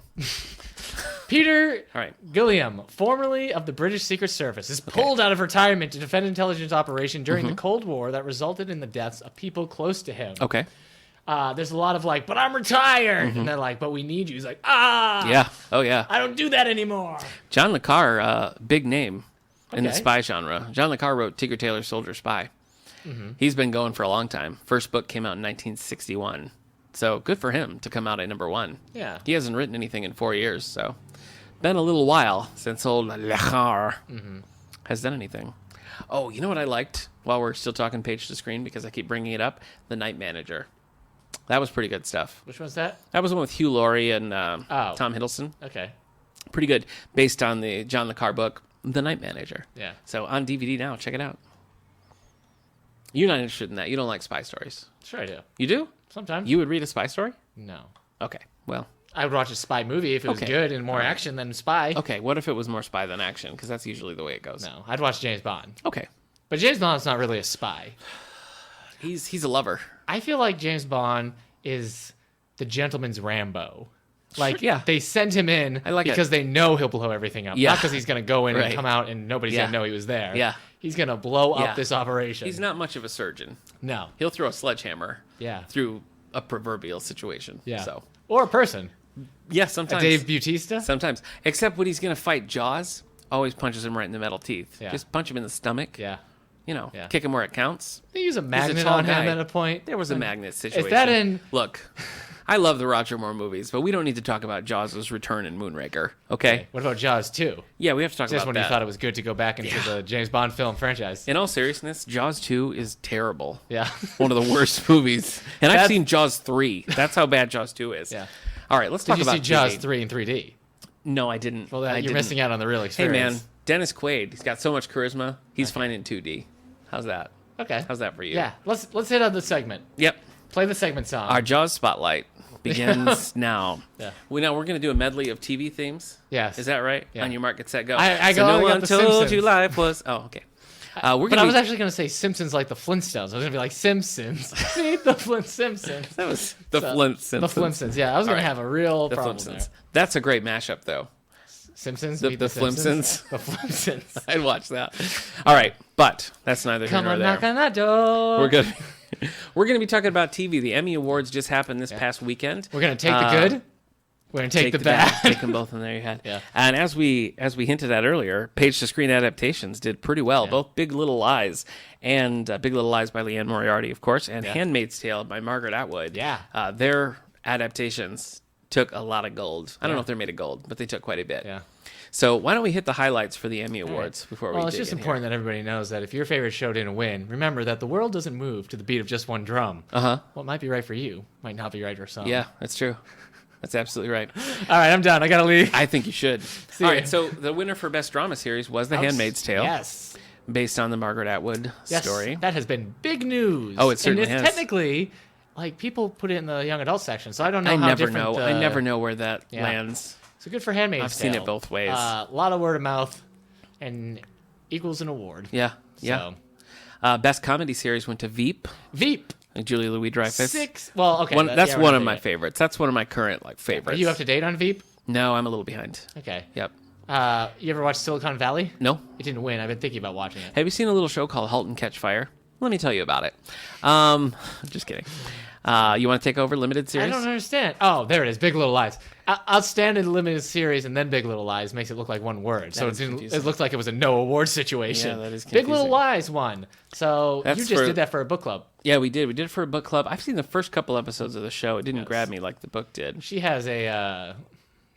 Peter All right. Gilliam, formerly of the British Secret Service, is pulled out of retirement to defend intelligence operation during the Cold War that resulted in the deaths of people close to him. Okay. There's a lot of like, but I'm retired. And they're like, but we need you. He's like, ah. Yeah. Oh, yeah. I don't do that anymore. John Le Carre, big name in the Okay. spy genre. John Le Carre wrote Tigger Taylor Soldier Spy. He's been going for a long time. First book came out in 1961. So good for him to come out at number 1. Yeah. He hasn't written anything in 4 years, so been a little while since old Le Carre has done anything. Oh, you know what I liked while we're still talking page to screen because I keep bringing it up? The Night Manager. That was pretty good stuff. Which one's that? That was the one with Hugh Laurie and Oh. Tom Hiddleston. Okay. Pretty good, based on the John Le Carre book, The Night Manager. Yeah. So on DVD now, check it out. You're not interested in that. You don't like spy stories. Sure I do. You do? Sometimes. You would read a spy story? No. Okay. Well, I would watch a spy movie if it was Okay. good and more action than spy. okay. What if it was more spy than action? Because that's usually the way it goes. No, I'd watch James Bond. Okay. But James Bond's not really a spy. He's a lover. I feel like James Bond is the gentleman's Rambo. Like, Sure, yeah. they send him in I like because it. they know he'll blow everything up. Yeah. Not because he's going to go in Right. and come out and nobody's Yeah. going to know he was there. Yeah. He's going to blow Yeah. up this operation. He's not much of a surgeon. No. He'll throw a sledgehammer Yeah. through a proverbial situation. Yeah. So Or a person. Yeah, A sometimes. Dave Bautista? Sometimes. Except when he's going to fight Jaws, always punches him right in the metal teeth. Yeah. Just punch him in the stomach. Yeah. Yeah. Kick Him where it counts. They use a He's magnet tall on him guy. at a point. There was a magnet situation. Is that in... Look, I love the Roger Moore movies, but we don't need to talk about Jaws' return in Moonraker, okay? What about Jaws 2? Yeah, we have to talk Just about when that. you thought it was good to go back into the James Bond film franchise. In all seriousness, Jaws 2 is terrible. Yeah. One of the worst movies. And I've That's- seen Jaws 3. That's how bad Jaws 2 is. Yeah. All right, let's Did talk you about see Jaws TV. 3 in 3D? No, I didn't. Well, I you're didn't. missing out on the real Hey, experience. man, Dennis Quaid. He's got so much charisma. He's fine in 2D. How's that? Okay. How's that for you? Yeah. Let's hit on the segment. Yep. Play the segment song. Our Jaws spotlight begins now. Yeah. We're going to do a medley of TV themes. Yes. Is that right? Yeah. On your mark, get set, go. I so go- no I got one the told Simpsons. you life was. Oh, okay. We're But gonna I was be- actually going to say Simpsons like the Flintstones. I was going to be like Simpsons. Meet the Flint Simpsons. That was the So, Flintstones. The Flintstones. Yeah, I was going right. to have a real The problem Flintstones. there. That's a great mashup, though. Simpsons. The meet Simpsons. The Flintstones. I'd watch that. All right, but that's neither here Come nor on, there. knock on that door. We're good. We're going to be talking about TV. The Emmy Awards just happened this past weekend. We're going to take the good. We're going to take the bad. Take them both in there. You had. Yeah. And as we hinted at earlier, page-to-screen adaptations did pretty well. Both Big Little Lies and Big Little Lies by Leanne Moriarty, of course, and Handmaid's Tale by Margaret Atwood. Yeah. Their adaptations took a lot of gold. I don't know if they're made of gold, but they took quite a bit. Yeah. So why don't we hit the highlights for the Emmy Awards before we Well, it's dig just in important that everybody knows that if your favorite show didn't win, remember that the world doesn't move to the beat of just one drum. Uh-huh. What might be right for you might not be right for some. Yeah, that's true. That's absolutely right. All right, I'm done. I got to leave. I think you should. See All ya. right, so the winner for Best Drama Series was The Handmaid's Tale, Yes. based on the Margaret Atwood Yes. story. That has been big news. Oh, it certainly and it's has. technically, like, people put it in the young adult section, so I don't know I how never different... know. I never know where that lands. So good for Handmaid's I've Tale. seen it both ways. A lot of word of mouth and equals an award. Yeah, yeah. So, Best Comedy Series went to Veep, Veep. like Julia Louis-Dreyfus. 6. Well, okay. That's one of we're my not favorites. That's one of my current Are favorites. you up to date on Veep? No, I'm a little behind. Okay. Yep. You ever watch Silicon Valley? No. It didn't win. I've been thinking about watching it. Have you seen a little show called *Halt and Catch Fire*? Let me tell you about it. Just kidding. You want to take over limited series? I don't understand. Oh, there it is. Big Little Lies. Outstanding limited series and then Big Little Lies makes it look like one word. So is confusing. it looks like it was a no award situation. Yeah, that is Big Little confusing. Lies won. So That's you just for- did that for a book club. Yeah, we did. We did it for a book club. I've seen the first couple episodes of the show. It didn't Yes. grab me like the book did. She has a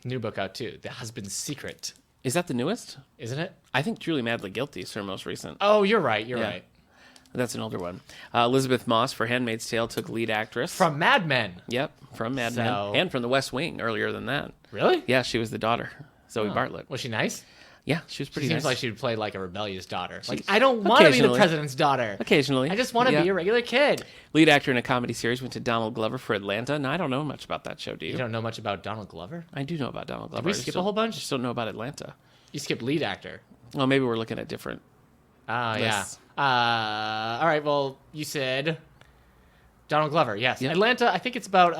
new book out too, The Husband's Secret. Is that the newest? Isn't it? I think Truly Madly Guilty is her most recent. Oh, you're right. You're Yeah. right. That's an older one. Elizabeth Moss for *Handmaid's Tale* took lead actress. From Mad Men. Yep, from Mad So- Men. And from The West Wing earlier than that. Really? Yeah, she was the daughter, Zoe Bartlett. Was she nice? Yeah, she was pretty She seems nice. like she would play like a rebellious daughter. Like, I don't want to be the Occasionally. president's daughter. Occasionally. I just want to Yeah. be a regular kid. Lead actor in a comedy series went to Donald Glover for *Atlanta*. Now, I don't know much about that show, do you? You don't know much about Donald Glover? I do know about Donald Glover. we I just skip a don't- whole bunch? just don't know about *Atlanta*. You skipped lead actor. Well, maybe we're looking at different. Ah, yeah. lists. All right, well, you said Donald Glover, yes. Yep. Atlanta, I think it's about,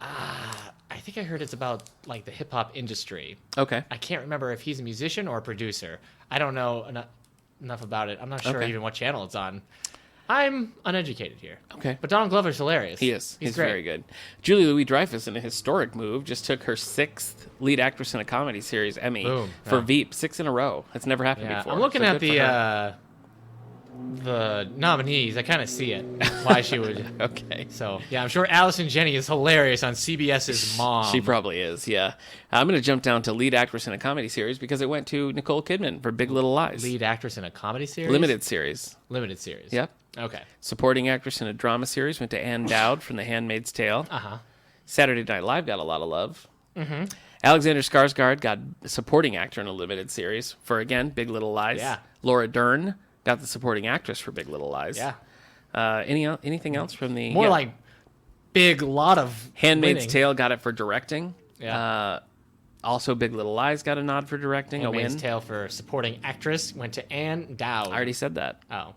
I think I heard it's about, like, the hip-hop industry. Okay. I can't remember if he's a musician or a producer. I don't know enough about it. I'm not sure Okay. even what channel it's on. I'm uneducated here. Okay. But Donald Glover's hilarious. He is. He's great. very good. Julia Louis-Dreyfus, in a historic move, just took her 6th lead actress in a comedy series Emmy Boom. for Yeah. Veep, 6 in a row. That's never happened Yeah, before. I'm looking So at good for her. the nominees. I kind of see it. Why she would. Okay. So yeah, I'm sure Allison Janney is hilarious on CBS's Mom. She probably is, yeah. I'm going to jump down to lead actress in a comedy series because it went to Nicole Kidman for *Big Little Lies*. lead actress in a comedy series. Limited series. Limited series. Yep. Okay. Supporting actress in a drama series went to Ann Dowd from *The Handmaid's Tale*. Uh-huh. Saturday Night Live got a lot of love. Mm-hmm. Alexander Skarsgård got supporting actor in a limited series for, again, *Big Little Lies*. Yeah. Laura Dern got the supporting actress for *Big Little Lies*. Yeah. Anything else from the More like big lot of *Handmaid's winning. Tale* got it for directing. Yeah. Also, *Big Little Lies* got a nod for directing. Handmaid's a win. Tale for supporting actress went to Ann Dowd. I already said that. Oh.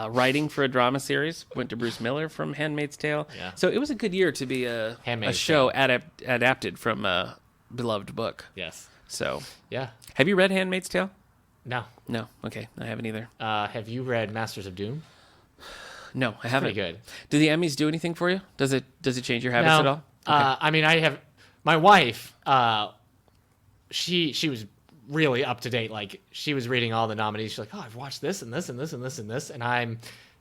Writing for a drama series went to Bruce Miller from *Handmaid's Tale*. Yeah. So it was a good year to be a Handmaid's show adapted from a beloved book. Yes. So, Yeah. have you read *Handmaid's Tale*? No. No. Okay, I haven't either. Have you read Masters of Doom? No, I haven't. Pretty good. Do the Emmys do anything for you? Does it change your habits at all? I mean, I have my wife, she was really up to date. Like, she was reading all the nominees. She's like, oh, I've watched this and this and this and this and this, and I'm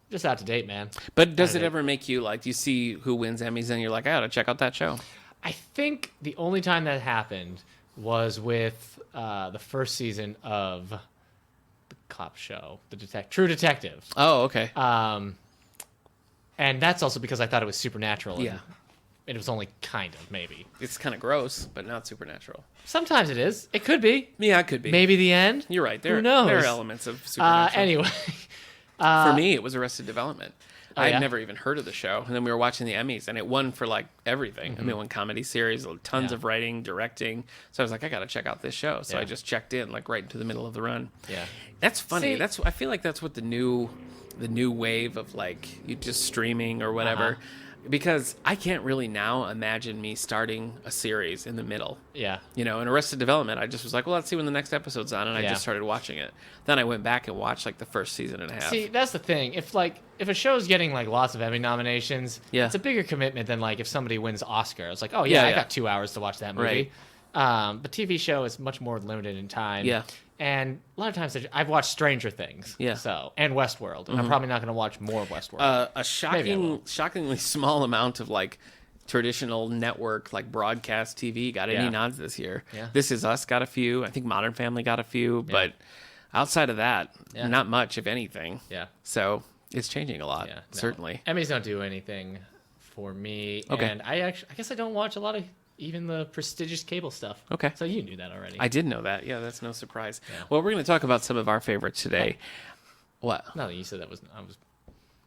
just out to date, man. But does it ever make you like, do you see who wins Emmys and you're like, I gotta check out that show? I think the only time that happened was with the first season of the cop show, True Detective. Oh, okay. And that's also because I thought it was supernatural. Yeah. And it was only kind of, maybe. It's kind of gross, but not supernatural. Sometimes it is. It could be. Yeah, it could be. Maybe the end. You're right. Who knows? There are elements of supernatural. Anyway. For me, it was Arrested Development. Oh, I had yeah? never even heard of the show. And then we were watching the Emmys, and it won for, like, everything. Mm-hmm. I mean, it won comedy series, tons Yeah. of writing, directing. So I was like, I got to check out this show. So Yeah. I just checked in, like, right into the middle of the run. Yeah. That's funny. See- I feel like that's what the new wave of, like, you just streaming or whatever. Uh-huh. Because I can't really now imagine me starting a series in the middle. Yeah. You know, in Arrested Development, I just was like, well, let's see when the next episode's on, and I Yeah. just started watching it. Then I went back and watched, like, the first season and a half. See, that's the thing. If a show's getting like lots of Emmy nominations, Yeah. it's a bigger commitment than like if somebody wins Oscar. It's like, oh Yeah, yeah, I yeah. got 2 hours to watch that movie. Right. But TV show is much more limited in time. Yeah. And a lot of times I've watched Stranger Things. Yeah. So and Westworld. And I'm probably not going to watch more Westworld. A Maybe I will. shockingly small amount of, like, traditional network, like, broadcast TV got any Yeah. nods this year. Yeah. This Is Us got a few. I think Modern Family got a few. But outside of that, Yeah. not much, if anything. yeah. So it's changing a lot, Yeah. No. certainly. Emmys don't do anything for me. Okay. And I guess I don't watch a lot of even the prestigious cable stuff. Okay. So you knew that already. I did know that. Yeah, that's no surprise. Yeah. Well, we're going to talk about some of our favorites today. What? No, you said that was.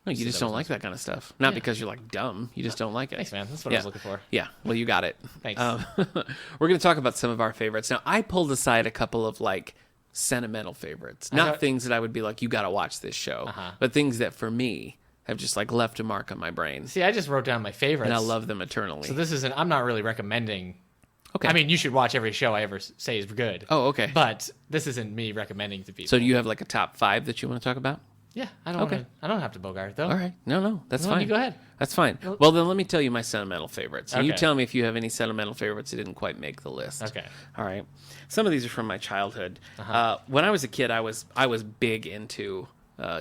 No, you said just that don't was like that kind of stuff. Not Yeah. because you're, like, dumb. You just don't like it. Thanks, man. That's what I Yeah. was looking for. Yeah, well, you got it. Thanks. We're going to talk about some of our favorites. Now, I pulled aside a couple of, like, sentimental favorites. Not thought- things that I would be like, you got to watch this show, but things that, for me, have just, like, left a mark on my brain. See, I just wrote down my favorites. And I love them eternally. So this isn't. I'm not really recommending. Okay. I mean, you should watch every show I ever say is good. Oh, okay. But this isn't me recommending to people. So do you have, like, a top 5 that you want to talk about? Yeah, I don't. Okay. I don't have to Bogart though. All right. No, that's Why fine. don't you go ahead? That's fine. Well, then let me tell you my sentimental favorites. And you Okay. tell me if you have any sentimental favorites that didn't quite make the list. Okay. All right. Some of these are from my childhood. When I was a kid, I was big into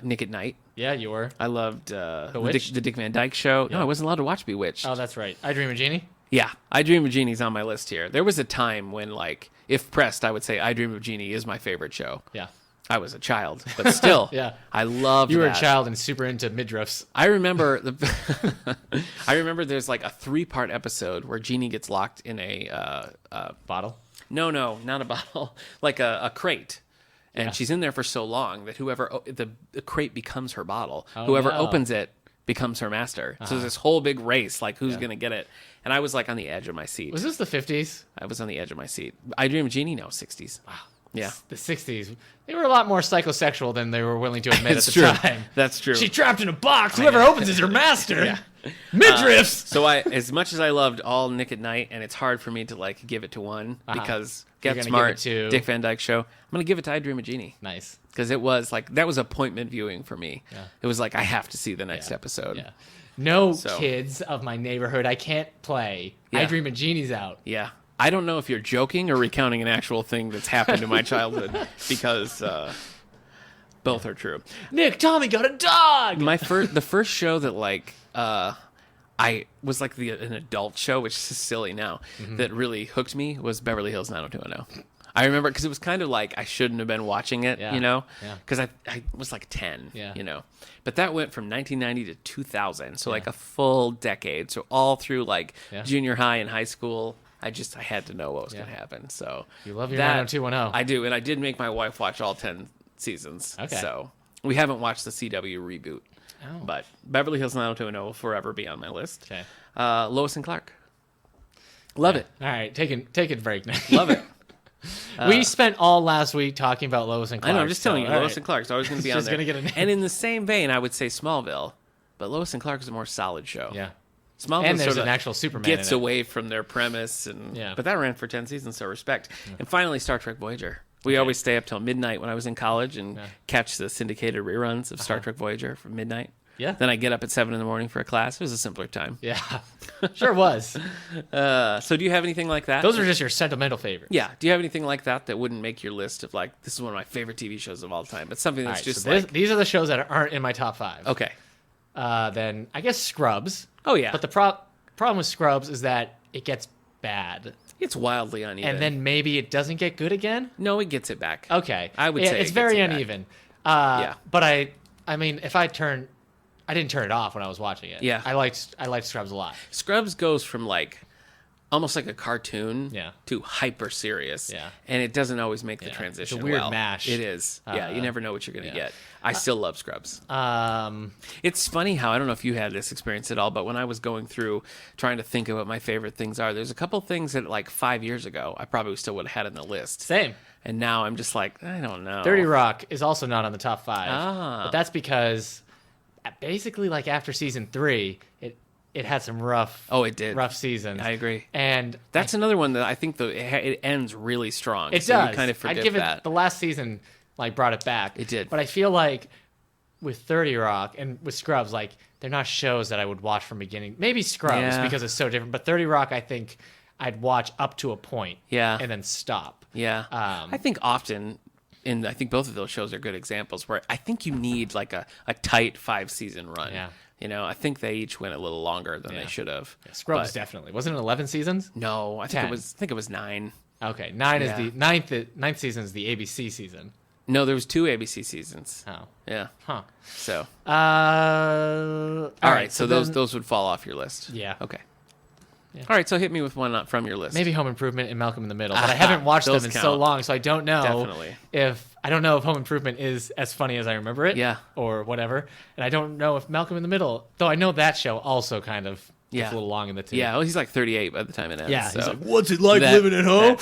Nick at Night. Yeah, you were. I loved the Bewitched? Dick Van Dyke Show. No, Yeah. I wasn't allowed to watch Bewitched. Oh, that's right. I Dream of Jeannie. Yeah, I Dream of Jeannie's on my list here. There was a time when, like, if pressed, I would say I Dream of Jeannie is my favorite show. Yeah. I was a child, but still, Yeah. I loved You were that. a child and super into midriffs. I remember I remember there's like a 3-part episode where Jeannie gets locked in a Bottle. no, not a bottle, like a crate. And Yeah. she's in there for so long that the crate becomes her bottle. Oh, Whoever no. opens it becomes her master. So there's this whole big race, like who's going to get it. And I was like on the edge of my seat. Was this the 50s? I was on the edge of my seat. I Dream of Jeannie, no, 60s. Wow. Yeah. The 60s. They were a lot more psychosexual than they were willing to admit That's at the true. time. That's true. She trapped in a box. Whoever opens is her master. Yeah. Midriffs. So as much as I loved all Nick at Night, and it's hard for me to like give it to one because You're Get gonna Smart, give it to- Dick Van Dyke Show. I'm gonna give it to I Dream of Jeannie Nice. because it was like that was appointment viewing for me. Yeah. It was like I have to see the next Yeah. episode. Yeah. No So- kids of my neighborhood. I can't play. I Yeah. Dream of Jeannie's out. Yeah. I don't know if you're joking or recounting an actual thing that's happened in my childhood because both are true. Nick, Tommy got a dog. The first show that like I was like an adult show, which is silly now, Mm-hmm. that really hooked me was Beverly Hills 90210. I remember because it was kind of like I shouldn't have been watching it, Yeah. you know, Yeah. because I was like 10, Yeah. you know, but that went from 1990 to 2000, so like a full decade. So all through like Yeah. junior high and high school, I had to know what was Yeah. going to happen. So You love your that- 90210. I do, and I did make my wife watch all 10 seasons. Okay. So we haven't watched the CW reboot. Oh. But Beverly Hills 90210 will forever be on my list. Okay. Lois and Clark. Love it. All right, take a break now. Love it. We spent all last week talking about Lois and I Clark. know, I'm just telling you, all Lois right. and Clark's always going to be It's on just there. gonna get a name. And in the same vein, I would say Smallville. But Lois and Clark is a more solid show. Yeah. Smallville And there's sort of an actual Superman gets in it. away from their premise. Yeah. But that ran for 10 seasons, so respect. And finally, Star Trek Voyager. We always stay up till midnight when I was in college and catch the syndicated reruns of Star Trek Voyager from midnight. Yeah. Then I get up at 7 in the morning for a class. It was a simpler time. Yeah. Sure was. So do you have anything like that? Those are just your sentimental favorites. Yeah. Do you have anything like that that wouldn't make your list of like, this is one of my favorite TV shows of all time? But something that's All right, just so like... these are the shows that aren't in my top 5. Okay. Then I guess Scrubs. Oh, yeah. But the problem with Scrubs is that it gets bad. It's wildly uneven. And then maybe it doesn't get good again? No, it gets it back. Okay. I would say it's it very gets it back. uneven. Yeah. But I mean, if I didn't turn it off when I was watching it. Yeah. I liked Scrubs a lot. Scrubs goes from like almost like a cartoon Yeah. to hyper serious. Yeah. And it doesn't always make the transition. It's a weird well. mash. It is. Yeah, you never know what you're going to get. I still love Scrubs. It's funny how, I don't know if you had this experience at all, but when I was going through trying to think of what my favorite things are, there's a couple things that like 5 years ago I probably still would have had in the list. Same. And now I'm just like, I don't know. 30 Rock is also not on the top 5. Ah. But that's because basically like after season 3, it had some rough seasons. I agree. And that's another one that I think it ends really strong. It so does. You kind of forget I'd give that. it the last season like brought it back. It did. But I feel like with 30 Rock and with Scrubs, like they're not shows that I would watch from beginning. Maybe Scrubs because it's so different. But 30 Rock, I think I'd watch up to a point. Yeah. And then stop. Yeah. I think often, and I think both of those shows are good examples where I think you need like a tight 5-season run. Yeah. You know, I think they each went a little longer than they should have. Yeah, Scrubs definitely. Wasn't it 11 seasons? No, I think it was 9. Okay, 9 is the ninth season is the ABC season. No, there was 2 ABC seasons. Oh. Yeah. Huh. So. All right. So those would fall off your list. Yeah. Okay. Yeah. All right, so hit me with one from your list. Maybe Home Improvement and Malcolm in the Middle, but I haven't watched them in so long, so I don't know. Definitely. If Home Improvement is as funny as I remember it, or whatever, and I don't know if Malcolm in the Middle, though I know that show also kind of gets a little long in the tooth. Yeah, well, he's like 38 by the time it ends. Yeah, so he's like, what's it like living at home?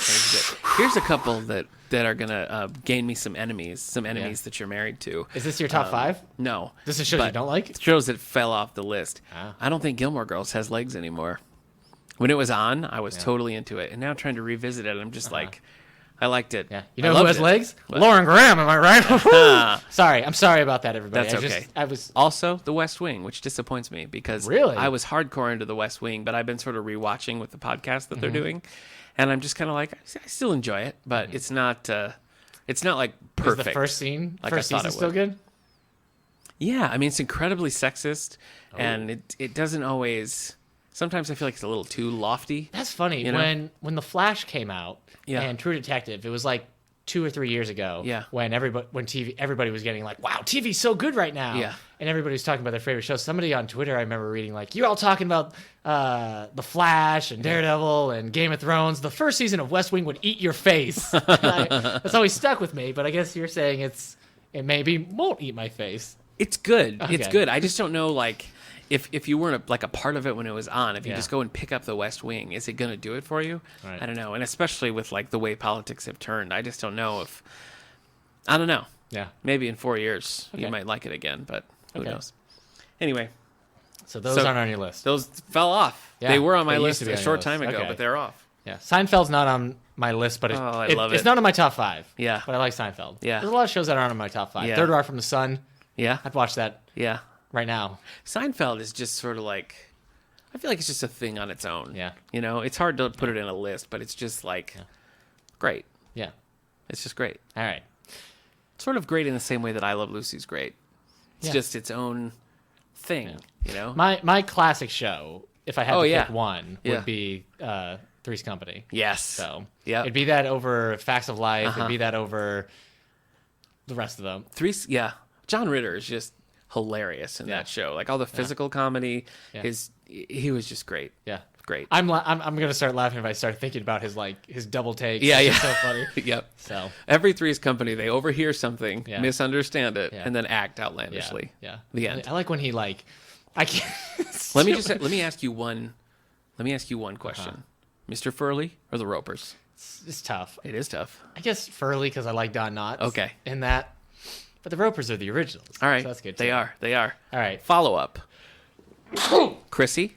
Here's a couple that are gonna gain me some enemies that you're married to. Is this your top 5? No. This is shows you don't like? Shows that fell off the list. Ah. I don't think Gilmore Girls has legs anymore. When it was on, I was totally into it, and now trying to revisit it, I'm just like, I liked it. Yeah, you know who has legs? What? Lauren Graham. Am I right? Sorry, I'm sorry about that, everybody. That's okay. I was also The West Wing, which disappoints me because I was hardcore into The West Wing, but I've been sort of rewatching with the podcast that they're doing, and I'm just kind of like, I still enjoy it, but it's not like perfect. Is the first season it still good? Yeah, I mean it's incredibly sexist, and it doesn't always. Sometimes I feel like it's a little too lofty. That's funny. You know? When The Flash came out and True Detective, it was like 2 or 3 years ago. Yeah. When everybody was getting like, wow, TV's so good right now. Yeah. And everybody was talking about their favorite shows. Somebody on Twitter, I remember reading like, you're all talking about The Flash and Daredevil and Game of Thrones. The first season of West Wing would eat your face. That's always stuck with me. But I guess you're saying it maybe won't eat my face. It's good. Okay. It's good. I just don't know like. If you weren't a part of it when it was on, if you just go and pick up The West Wing, is it going to do it for you? Right. I don't know. And especially with like the way politics have turned, I just don't know if. I don't know. Yeah. Maybe in 4 years you might like it again, but who knows? Anyway. So those aren't on your list. Those fell off. Yeah, they were on my list a short time ago, but they're off. Yeah. Seinfeld's not on my list, but I love it. It's not in my top 5. Yeah. But I like Seinfeld. Yeah. There's a lot of shows that aren't in my top 5. Yeah. Third Rock from the Sun. Yeah. I'd watch that. Yeah. Right now. Seinfeld is just sort of like, I feel like it's just a thing on its own. Yeah. You know, it's hard to put it in a list, but it's just like great. Yeah. It's just great. All right. It's sort of great in the same way that I Love Lucy's great. It's just its own thing, you know? My classic show, if I had to pick one, Yeah. would be Three's Company. Yes. So yeah, it'd be that over Facts of Life. It'd be that over the rest of them. John Ritter is just hilarious in that show. Like all the physical comedy, he was just great. Yeah, great. I'm gonna start laughing if I start thinking about his double takes. Yeah, it's so funny. Yep. So every Three's Company, they overhear something, misunderstand it, and then act outlandishly. Yeah. The end. I like when he like. I can't. Let me ask you one question. Mr. Furley or the Ropers? It's tough. It is tough. I guess Furley because I like Don Knotts. Okay. In that. But the Ropers are the originals. All right. So that's good, too. They are. All right. Follow up. Chrissy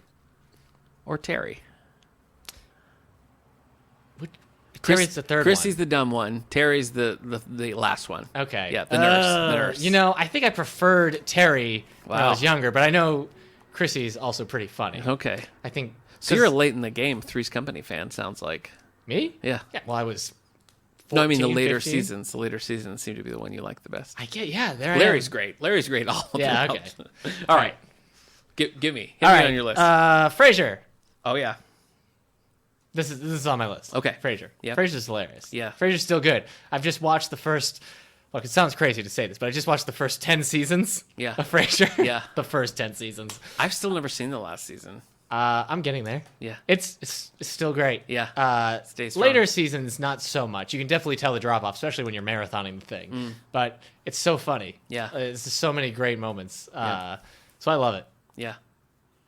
or Terry? Terry's the third Chrissy's one. the dumb one. Terry's the last one. Okay. Yeah, the nurse. The nurse. You know, I think I preferred Terry when I Wow. was younger, but I know Chrissy's also pretty funny. Okay. I think. So you're a late in the game Three's Company fan, sounds like. Me? Yeah. Well, I was 14, No, I mean the later 15. seasons. The later seasons seem to be the one you like the best. There Larry's great. Larry's great. All of Yeah, them. okay. All right. Give me. Hit All me right. on your list. Frasier. Oh, yeah. This is on my list. Okay. Frasier. Yep. Frasier's hilarious. Yeah. Frasier's still good. I've just watched the first. Look, it sounds crazy to say this, but I just watched the first 10 seasons Yeah. of Frasier. Yeah. The first 10 seasons. I've still never seen the last season. I'm getting there. Yeah. It's still great. Yeah. Stays strong. Later seasons, not so much. You can definitely tell the drop off, especially when you're marathoning the thing. But it's so funny. Yeah. It's just so many great moments. Yeah. So I love it. Yeah.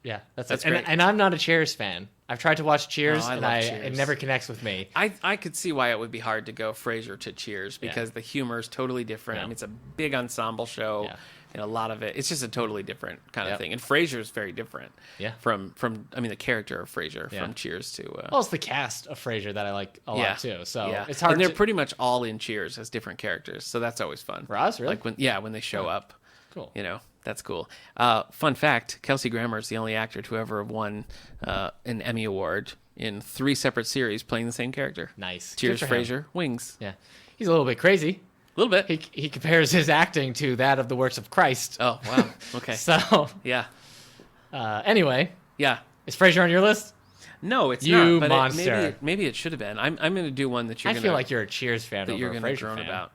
Yeah, that's That's it. great. And I'm not a Cheers fan. I've tried to watch Cheers, Oh, I and love it Cheers. never connects with me. I could see why it would be hard to go Frasier to Cheers because the humor is totally different. Yeah. I mean, it's a big ensemble show, Yeah. and a lot of it's just a totally different kind of Yep. thing. And Frasier is very different. Yeah. From I mean the character of Frasier Yeah. from Cheers to. Well, it's the cast of Frasier that I like a lot too. So yeah. it's hard. And they're to... pretty much all in Cheers as different characters, so that's always fun. Roz, really? Like when they show up. Cool. You know, that's cool. Fun fact: Kelsey Grammer is the only actor to ever have won an Emmy award in 3 separate series playing the same character. Nice. Cheers, Good for him. Frasier, Wings. Yeah, he's a little bit crazy. A little bit. He compares his acting to that of the works of Christ. Oh wow. Okay. So Yeah. anyway, Yeah. is Frasier on your list? No, it's You not. But monster. maybe it should have been. I'm going to do one that you're I going feel to like you're a Cheers fan that over you're a going Frasier to drone fan. about.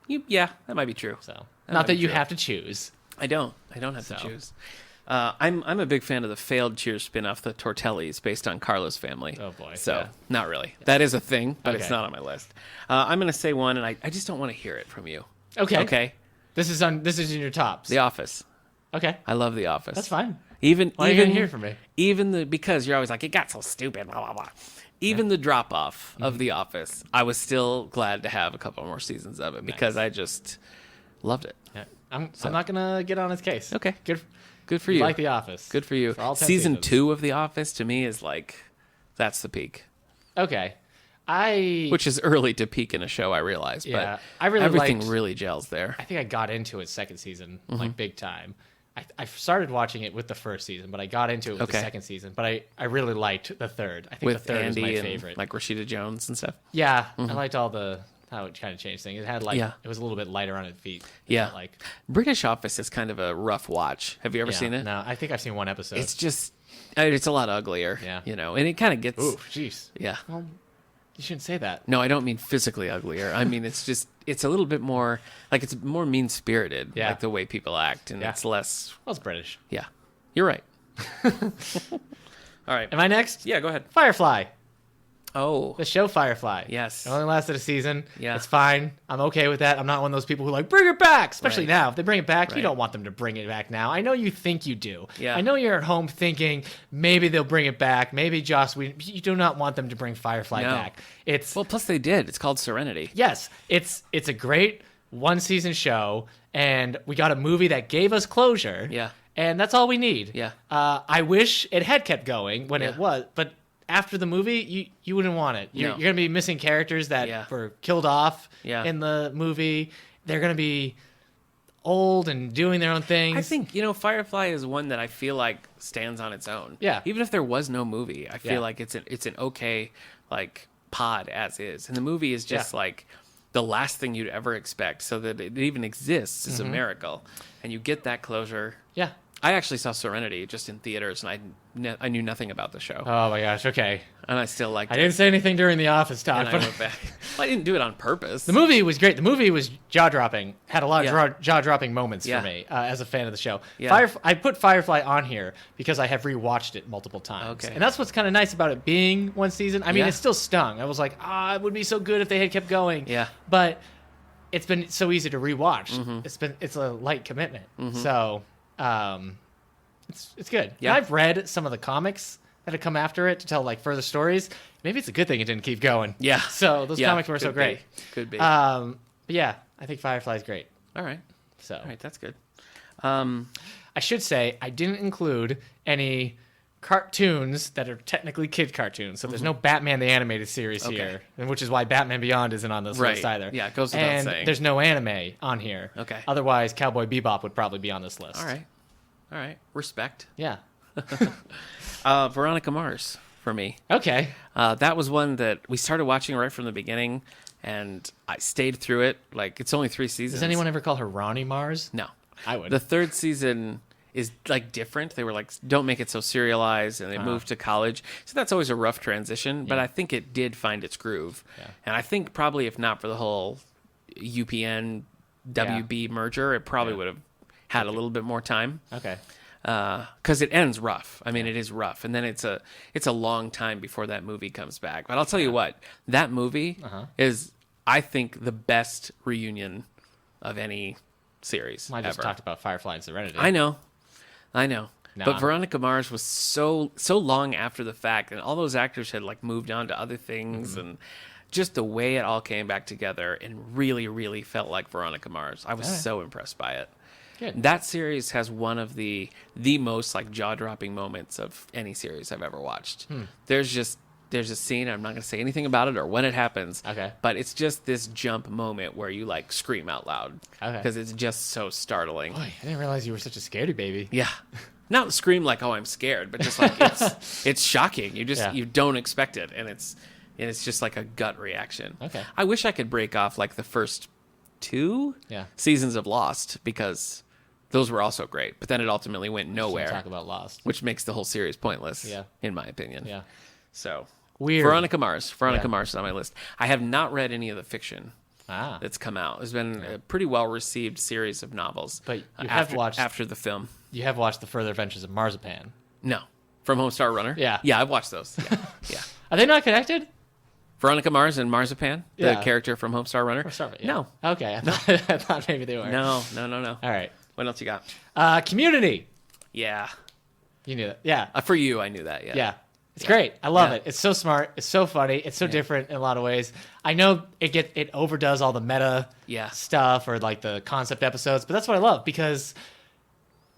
Yeah, that might be true. So That not might that be you true. have to choose. I don't have So. to choose. I'm a big fan of the failed Cheers spinoff, the Tortellis, based on Carla's Family. Oh, boy. So Yeah. not really. That is a thing, but it's Okay. not on my list. I'm going to say one, and I just don't want to hear it from you. Okay. Okay. This is in your tops. The Office. Okay. I love The Office. That's fine. Even Why are you even gonna hear from me? Even because you're always like it got so stupid, blah blah blah. Even the drop off Mm-hmm. of The Office, I was still glad to have a couple more seasons of it because I just loved it. Yeah. I'm not gonna get on his case. Okay. Good for you. Like The Office. Good for you. For all 10 Season seasons. 2 of The Office to me is like that's the peak, Okay. which is early to peak in a show. I realize, Yeah, but I really everything liked- really gels there. I think I got into it second season, Mm-hmm. like big time. I started watching it with the first season, but I got into it with the Okay. second season. But I really liked the third. I think With the third Andy was my and favorite. like Rashida Jones and stuff. Yeah, I liked all how it kind of changed things. It had Yeah. it was a little bit lighter on its feet. It Yeah. felt like British Office is kind of a rough watch. Have you ever yeah, seen it? No, I think I've seen one episode. It's just it's a lot uglier. Yeah. You know, and it kind of gets. Ooh, jeez. Yeah. Well, you shouldn't say that. No, I don't mean physically uglier. I mean it's a little bit more like it's more mean spirited. Yeah. Like the way people act, and Yeah. it's less. Well, it's British. Yeah, you're right. All right. Am I next? Yeah, go ahead. Firefly. Oh, The show Firefly. Yes. It only lasted a season. Yeah. It's fine. I'm okay with that. I'm not one of those people who like, bring it back. Especially Right. now. If they bring it back, you Right. don't want them to bring it back now. I know you think you do. Yeah. I know you're at home thinking maybe they'll bring it back. Maybe Joss Whedon. You do not want them to bring Firefly No. back. It's well, plus they did. It's called Serenity. yes, it's a great one season show, and we got a movie that gave us closure. Yeah. And that's all we need. Yeah. I wish it had kept going when Yeah. it was, but after the movie, you wouldn't want it. You're No. going to be missing characters that Yeah. were killed off Yeah. in the movie. They're going to be old and doing their own things. I think Firefly is one that I feel like stands on its own. Yeah. Even if there was no movie, I feel Yeah. like it's an okay like pod as is, and the movie is just Yeah. like the last thing you'd ever expect. So that it even exists is a miracle, and you get that closure. Yeah. I actually saw Serenity just in theaters, and I knew nothing about the show, Oh my gosh. Okay. and I still liked I it. didn't say anything during the office talk, And I but went back. Well, I didn't do it on purpose. the movie was great. The movie was jaw dropping. Had a lot of Yeah. jaw dropping moments Yeah. for me as a fan of the show. Yeah. I put Firefly on here because I have rewatched it multiple times. Okay. And that's what's kind of nice about it being one season. I mean, Yeah. it still stung. I was like, it would be so good if they had kept going. Yeah. But it's been so easy to rewatch. Mm-hmm. It's a light commitment. So it's good. Yeah. And I've read some of the comics that have come after it to tell like further stories. Maybe it's a good thing it didn't keep going. Yeah. So those Yeah, comics were so could great. be. Could be. But yeah, I think Firefly's great. All right. So All right. That's good. I should say I didn't include any cartoons that are technically kid cartoons. So there's no Batman the Animated Series here, and which is why Batman Beyond isn't on this list either. Yeah, it goes without and saying. There's no anime on here. Okay. Otherwise, Cowboy Bebop would probably be on this list. All right. Respect. Yeah. Veronica Mars for me. Okay. That was one that we started watching right from the beginning, and I stayed through it. Like, it's only 3 seasons. Does anyone ever call her Ronnie Mars? No. I would. The 3rd season is like different. They were like, don't make it so serialized, and they moved to college. So that's always a rough transition, but I think it did find its groove. Yeah. And I think probably if not for the whole UPN WB merger, it probably would have had a little bit more time. Okay. Because it ends rough. I mean, it is rough, and then it's a long time before that movie comes back. But I'll tell you what, that movie is, I think, the best reunion of any series I just ever. talked about Firefly and Serenity. I know. No, But Veronica Mars was so long after the fact, and all those actors had like moved on to other things, and just the way it all came back together and really, really felt like Veronica Mars. I was so impressed by it. Good. That series has one of the most like jaw-dropping moments of any series I've ever watched. There's a scene, I'm not going to say anything about it or when it happens. Okay. But it's just this jump moment where you like scream out loud. Okay. Because it's just so startling. Boy, I didn't realize you were such a scaredy baby. Yeah. Not scream like, oh, I'm scared, but just like it's shocking. You don't expect it, and it's just like a gut reaction. Okay. I wish I could break off like the first 2 seasons of Lost, because those were also great, but then it ultimately went nowhere. Talk about Lost. Which makes the whole series pointless, Yeah. in my opinion. Yeah. So Weird. Veronica Mars Yeah. is on my list. I have not read any of the fiction that's come out. There's been a pretty well received series of novels. But you have watched after the film. You have watched the Further Adventures of Marzipan. No, from Homestar Runner. Yeah. Yeah, I've watched those. Yeah. Are they not connected? Veronica Mars and Marzipan, the Yeah. character from Homestar Runner. No. Okay, I thought maybe they were. No. All right. What else you got? Community. Yeah. You knew that. Yeah. For you, I knew that. Yeah. Yeah. It's great. I love Yeah. it. It's so smart. It's so funny. It's so different in a lot of ways. I know it overdoes all the meta stuff or like the concept episodes, but that's what I love because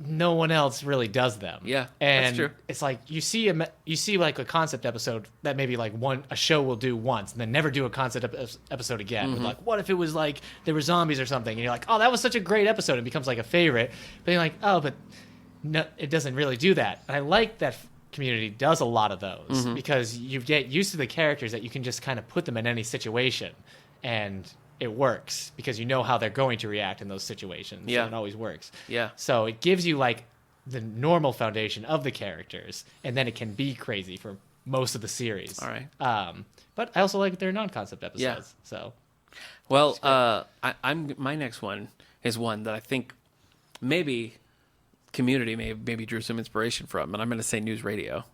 no one else really does them. Yeah, and that's true. it's like you see like a concept episode that maybe like a show will do once and then never do a concept episode again. But like, what if it was like there were zombies or something, and you're like, oh, that was such a great episode. It becomes like a favorite. But you're like, oh, but no, it doesn't really do that. And I like that Community does a lot of those because you get used to the characters that you can just kind of put them in any situation, and it works because you know how they're going to react in those situations. Yeah. And it always works. Yeah. So it gives you like the normal foundation of the characters, and then it can be crazy for most of the series. All right. But I also like their non-concept episodes. Yeah. So Well, I'm my next one is one that I think maybe Community maybe drew some inspiration from, and I'm going to say News Radio.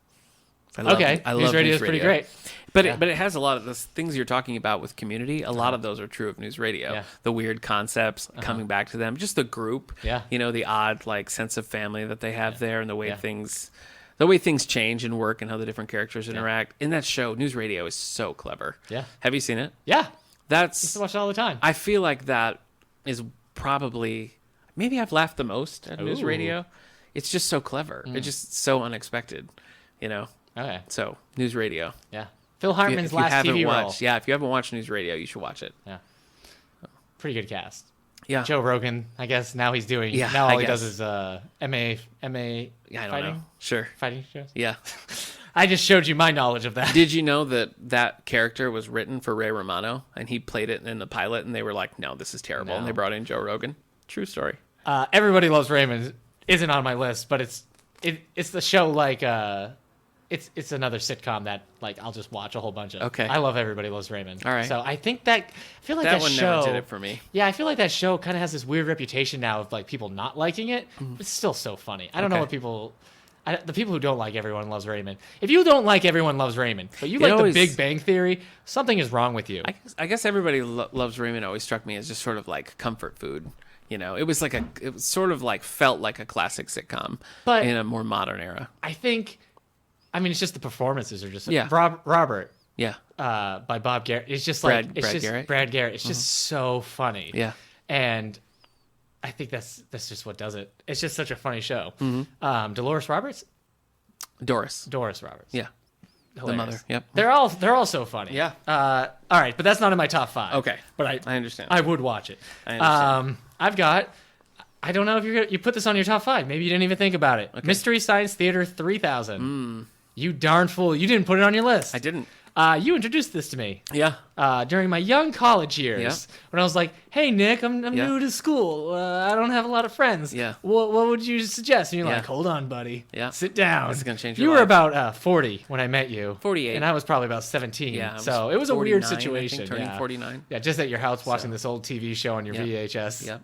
I love News Radio is pretty great. But it has a lot of the things you're talking about with Community. A lot of those are true of News Radio. Yeah. The weird concepts coming back to them, just the group. Yeah. You know, the odd like sense of family that they have there, and the way Yeah. things change and work, and how the different characters interact. In that show, News Radio is so clever. Yeah. Have you seen it? yeah, I That's used to watch it all the time. I feel like that is probably maybe I've laughed the most at News Ooh. Radio. It's just so clever. It's just so unexpected, you know. Okay. So News Radio. Yeah. Phil If Hartman's you last haven't TV role. watched, if you haven't watched News Radio, you should watch it. Yeah. Pretty good cast. Yeah. Joe Rogan, I guess now he's doing. Yeah, Now all I he does guess. is MA I don't fighting know. Sure. fighting shows. Yeah. I just showed you my knowledge of that. Did you know that character was written for Ray Romano, and he played it in the pilot, and they were like, "No, this is terrible," and No. they brought in Joe Rogan. True story. Everybody Loves Raymond isn't on my list, but it's the show like it's another sitcom that like I'll just watch a whole bunch of. Okay. I love Everybody Loves Raymond. All right. So I think I feel like That that, one show never did it for me. Yeah, I feel like that show kind of has this weird reputation now of like people not liking it. But it's still so funny. I don't know Okay. what the people who don't like Everyone Loves Raymond. If you don't like Everyone Loves Raymond, but you It like always- The Big Bang Theory, something is wrong with you. I guess Everybody Loves Raymond always struck me as just sort of like comfort food. You know, it was sort of like felt like a classic sitcom, But- in a more modern era. I mean, it's just the performances are just Yeah. Robert. Yeah. By Bob Garrett. It's just like Brad Garrett? Brad Garrett. It's just so funny. Yeah. And I think that's just what does it. It's just such a funny show. Dolores Roberts. Doris. Roberts. Yeah. Hilarious. The mother. Yep. They're all so funny. Yeah. All right, but that's not in my top 5. Okay. But I understand. I would watch it. I understand. I've got. I don't know if you put this on your top 5. Maybe you didn't even think about it. Okay. Mystery Science Theater 3000. You darn fool! You didn't put it on your list. I didn't. You introduced this to me. Yeah. During my young college years, Yeah. when I was like, "Hey Nick, I'm Yeah. new to school. I don't have a lot of friends. Yeah. What would you suggest?" And you're Yeah. like, "Hold on, buddy. Yeah. Sit down. This is gonna change You your were life. about 40 when I met you. 48. and I was probably about 17. Yeah. so it was a weird 49, I think, situation. turning yeah. 49. Yeah, just at your house watching this old TV show on your Yep. VHS. Yep.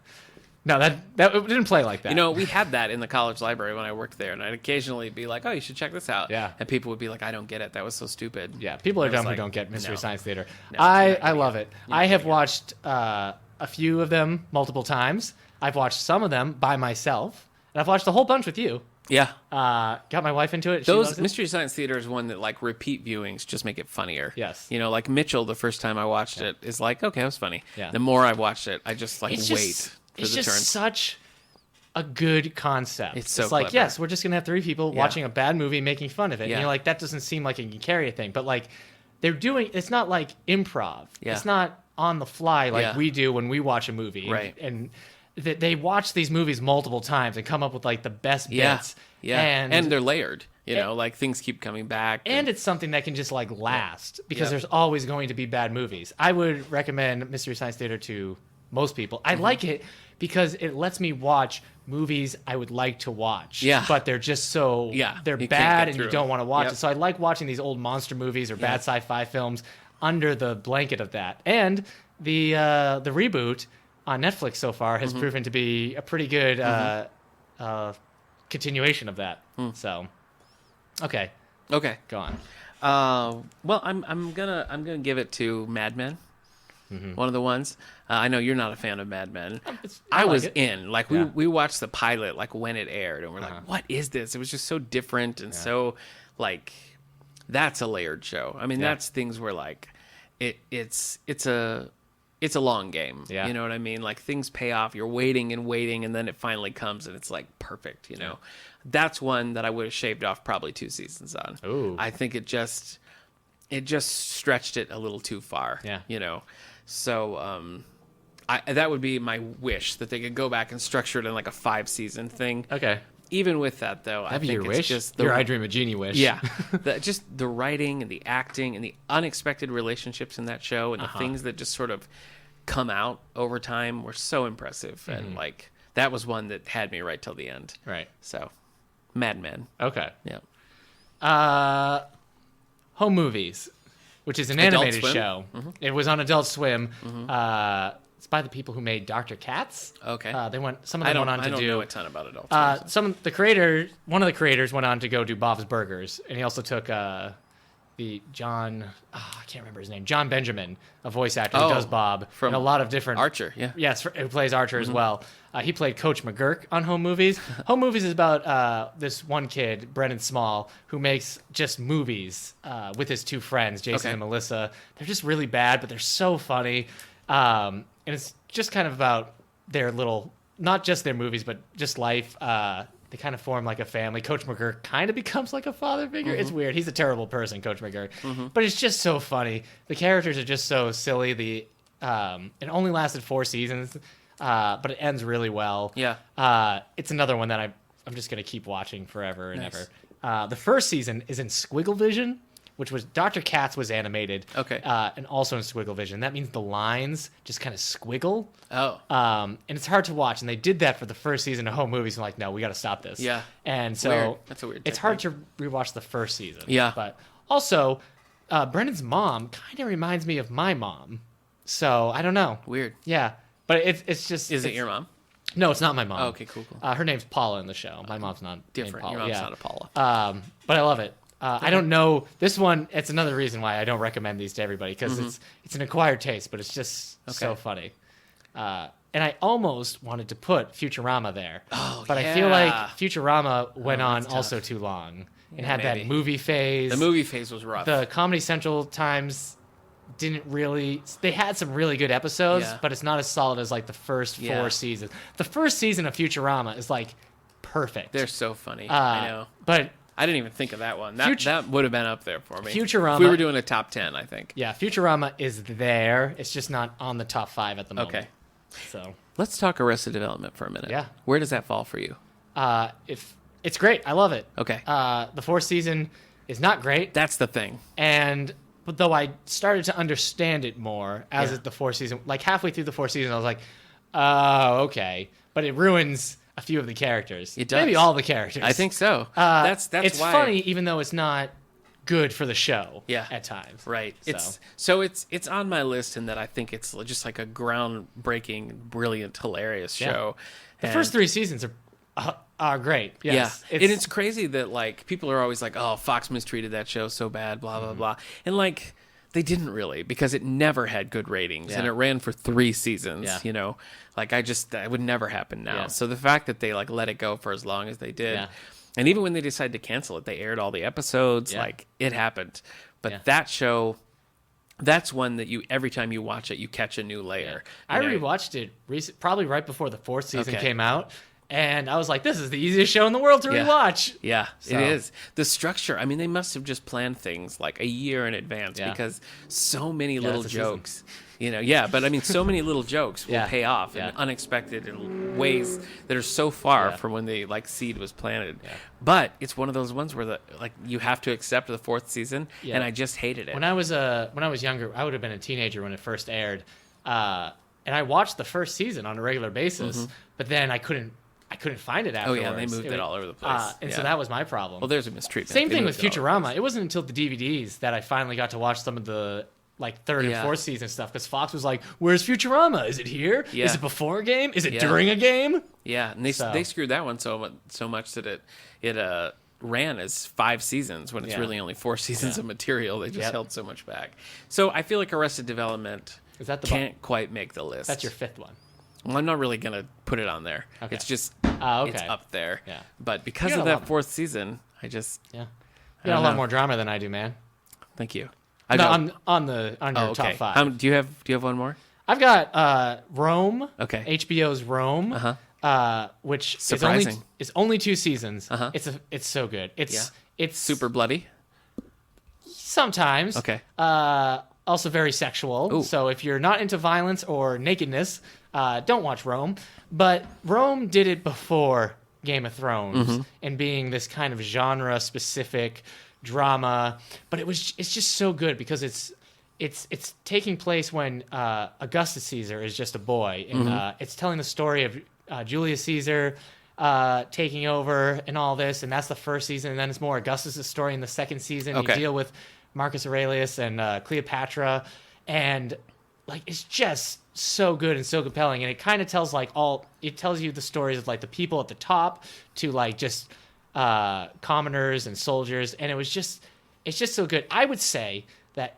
No, that it didn't play like that. You know, we had that in the college library when I worked there, and I'd occasionally be like, "Oh, you should check this out." Yeah. And people would be like, "I don't get it. That was so stupid." Yeah, people are I was dumb like, who don't get Mystery no. Science Theater. No, I you're not love gonna it. You're I not have gonna watched a few of them multiple times. I've watched some of them by myself, and I've watched a whole bunch with you. Yeah. Got my wife into it. She Those loves it. Mystery Science Theater is one that like repeat viewings just make it funnier. Yes. You know, like Mitchell, the first time I watched it is like, okay, that was funny. Yeah. The more I watched it, I just like It's wait just, for it's the just turns. such a good concept. It's so like, clever. yes, we're just gonna have 3 people Yeah. watching a bad movie making fun of it. Yeah. And you're like, that doesn't seem like it can carry a thing. But like, they're doing. It's not like improv. Yeah. It's not on the fly like Yeah. we do when we watch a movie. Right. And they watch these movies multiple times and come up with like the best Yeah. bits. Yeah. And they're layered. You know, like things keep coming back. and it's something that can just like last because Yep. there's always going to be bad movies. I would recommend Mystery Science Theater to most people. I Mm-hmm. like it because it lets me watch movies I would like to watch. Yeah. But they're just so Yeah, they're you can't bad get and you through don't them. want to watch Yep. it. So I like watching these old monster movies or bad Yeah. sci-fi films under the blanket of that. And the reboot on Netflix so far Mm-hmm. has proven to be a pretty good continuation of that. So okay, okay. go on. Well, I'm gonna give it to Mad Men. One of the ones. I know you're not a fan of Mad Men. I like was it. in. Like Yeah. we watched the pilot like when it aired, and we're like, "What is this?" It was just so different and so like that's a layered show. I mean, Yeah. that's things where like it's a long game. Yeah. You know what I mean? Like things pay off. You're waiting and waiting, and then it finally comes, and it's like perfect. You know, that's one that I would have shaved off probably 2 seasons on. Ooh. I think it just stretched it a little too far. Yeah. You know, so that would be my wish that they could go back and structure it in like a 5-season thing. Okay. Even with that, though, That'd be I your think it's wish. just Your I Dream a Genie wish. yeah, just the writing and the acting and the unexpected relationships in that show and the things that just sort of come out over time were so impressive. And like that was one that had me right till the end. Right. So, Mad Men. Okay. Yeah. Home Movies, which is an Adult animated Swim? show. It was on Adult Swim. It's by the people who made Dr. Katz. Okay. Some of I them don't, went on I to don't do. know a ton about adults. One of the creators went on to go do Bob's Burgers, and he also took the John. I can't remember his name. John Benjamin, a voice actor who Oh, does Bob from in a lot of different Archer, yeah. Yes, who plays Archer as well. He played Coach McGurk on Home Movies. Home Movies is about this one kid, Brennan Small, who makes just movies with his 2 friends, Jason Okay. and Melissa. They're just really bad, but they're so funny. And it's just kind of about their little, not just their movies, but just life. They kind of form like a family. Coach McGurk kind of becomes like a father figure. It's weird. He's a terrible person, Coach McGurk. But it's just so funny. The characters are just so silly. It only lasted 4 seasons, but it ends really well. Yeah. It's another one that I'm just going to keep watching forever and Nice. ever. The first season is in Squiggle Vision, which was Dr. Katz was animated. Okay. And also in Squiggle Vision. That means the lines just kind of squiggle. Oh. And it's hard to watch. And they did that for the first season of Home Movies. I'm like, no, we got to stop this. Yeah. And so Weird. That's a weird it's hard to rewatch the first season. Yeah. But also, Brendan's mom kind of reminds me of my mom. So I don't know. Weird. Yeah. But it's just. Is it your mom? No, it's not my mom. Oh, okay, cool. Her name's Paula in the show. My mom's not named Different. Paula. Your mom's Yeah. not a Paula. But I love it. I don't know this one. It's another reason why I don't recommend these to everybody because it's an acquired taste, but it's just so Okay. funny. And I almost wanted to put Futurama there, Oh, but I feel like yeah. Futurama went on that's also tough. too long and Yeah, had maybe. that movie phase. The movie phase was rough. The Comedy Central times didn't really. They had some really good episodes, Yeah. but it's not as solid as like the first 4 Yeah. seasons. The first season of Futurama is like perfect. They're so funny. I know. But I didn't even think of that one. Future- That would have been up there for me. Futurama. If we were doing a top 10, I think. Yeah, Futurama is there. It's just not on the top 5 at the moment. Okay. So, Let's talk Arrested Development for a minute. Yeah. Where does that fall for you? if it's great, I love it. Okay. The 4th season is not great, That's the thing. but though I started to understand it more as Yeah. the 4th season, like halfway through the 4th season, I was like, oh, okay. But it ruins a few of the characters. It does. Maybe all the characters. I think so. That's it's why. funny, even though it's not good for the show. Yeah. At times. Right. So. It's on my list in that I think it's just like a groundbreaking, brilliant, hilarious show. The first 3 seasons are great. Yes. Yeah. And it's crazy that like people are always like, "Oh, Fox mistreated that show so bad, blah blah blah." And like they didn't really, because it never had good ratings and it ran for 3 seasons, Yeah. you know. Like that would never happen now. Yeah. So the fact that they like let it go for as long as they did. Yeah. And even when they decided to cancel it, they aired all the episodes. Yeah. Like it happened. But Yeah. that show, that's one that every time you watch it, you catch a new layer. I You know? rewatched it probably right before the 4th season Okay. came out, and I was like, "This is the easiest show in the world to Yeah. rewatch." Yeah, So- it is. The structure, I mean, they must have just planned things like a year in advance Yeah. because so many little it's a season. jokes. You know, yeah, but I mean, so many little jokes will Yeah. pay off Yeah. in unexpected in ways that are so far Yeah. from when the like seed was planted. Yeah. But it's one of those ones where you have to accept the 4th season, Yeah. and I just hated it. When I was younger, I would have been a teenager when it first aired, and I watched the first season on a regular basis, but then I couldn't find it Oh afterwards. yeah, they moved it all over the place. and Yeah. so that was my problem. Well, there's a mistreatment. Same They thing with moved it all over the Futurama. It wasn't until the DVDs that I finally got to watch some of the like 3rd Yeah. and 4th season stuff, because Fox was like, "Where's Futurama? Is it here? Yeah. Is it before a game? Is it Yeah. during a game?" Yeah, and they So- screwed that one so much that it ran as 5 seasons when it's Yeah. really only 4 seasons of material. They just Yep. held so much back. So I feel like Arrested Development Is that the can't quite make the list. That's your 5th one. Well, I'm not really gonna put it on there. Okay. It's just Okay. it's up there. Yeah. But because You got of a that lot. 4th season, I just Yeah, you don't got a lot know. more drama than I do, man. thank you. No, don't- on your okay. top 5. Do you have one more? I've got Rome. Okay. HBO's Rome. Which Surprising. is only 2 seasons. Uh-huh. It's so good. It's Super bloody. sometimes. Okay. Also very sexual. Ooh. So if you're not into violence or nakedness, don't watch Rome. But Rome did it before Game of Thrones Mm-hmm. and being this kind of genre specific drama. But it's just so good because it's taking place when Augustus Caesar is just a boy, and it's telling the story of Julius Caesar taking over and all this, and that's the 1st season, and then it's more Augustus' story in the 2nd season. Okay. You deal with Marcus Aurelius and Cleopatra, and like it's just so good and so compelling, and it kind of tells it tells you the stories of like the people at the top to like just commoners and soldiers, and it's just so good. I would say that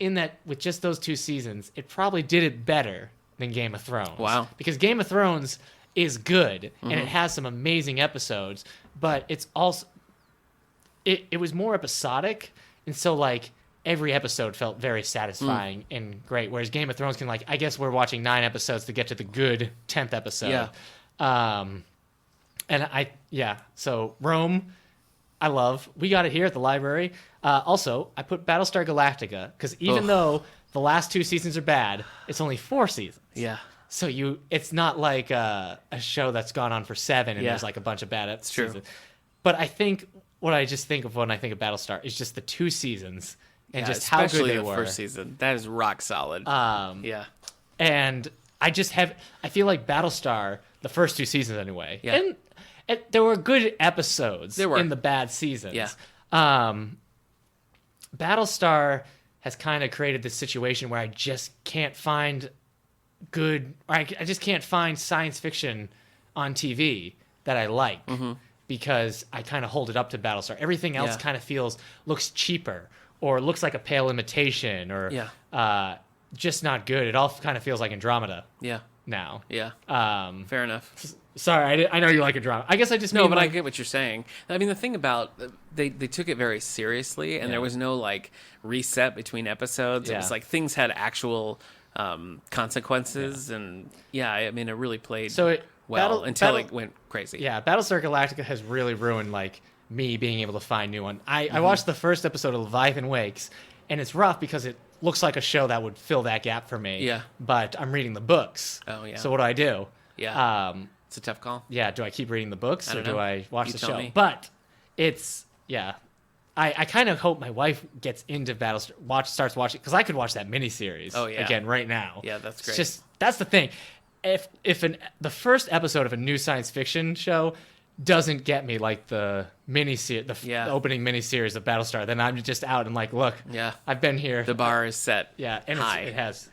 with just those 2 seasons, it probably did it better than Game of Thrones. Wow. Because Game of Thrones is good and it has some amazing episodes, but it's also it was more episodic, and so like every episode felt very satisfying and great, whereas Game of Thrones can like, I guess we're watching 9 episodes to get to the good 10th episode. So Rome, I love. We got it here at the library. Also, I put Battlestar Galactica because even though the last 2 seasons are bad, it's only 4 seasons. Yeah. So it's not like a show that's gone on for 7 and Yeah. there's like a bunch of bad true. seasons. But I think what I just think of when I think of Battlestar is just the 2 seasons and just how good especially they the were. first season. That is rock solid. Yeah. And I feel like Battlestar, the first 2 seasons anyway. Yeah. And there were good episodes There were. in the bad seasons. Yeah. Battlestar has kind of created this situation where I just can't find I just can't find science fiction on TV that I like because I kind of hold it up to Battlestar. Everything else Yeah. kind of looks cheaper or looks like a pale imitation or just not good. It all kind of feels like Andromeda Yeah. now. Yeah. Fair enough. Sorry, I know you like Andromeda. I guess I just No, mean, but I like, get what you're saying. I mean, the thing about they took it very seriously, and there was no like reset between episodes. It Yeah. was like things had actual consequences, and I mean, it really played So well until it went crazy. Yeah, Battlestar Galactica has really ruined like me being able to find new one. I watched the first episode of Leviathan Wakes, and it's rough because it looks like a show that would fill that gap for me. Yeah. But I'm reading the books. Oh, yeah. So what do? Yeah. It's a tough call. Yeah, do I keep reading the books or do I watch the show? Me. But it's, I kind of hope my wife gets into starts watching, because I could watch that miniseries again right now. Yeah, that's great. It's just, that's the thing. If the first episode of a new science fiction show doesn't get me like the miniseries, the opening miniseries of Battlestar, then I'm just out and like, look, I've been here. The bar is set. Yeah, and high. it has.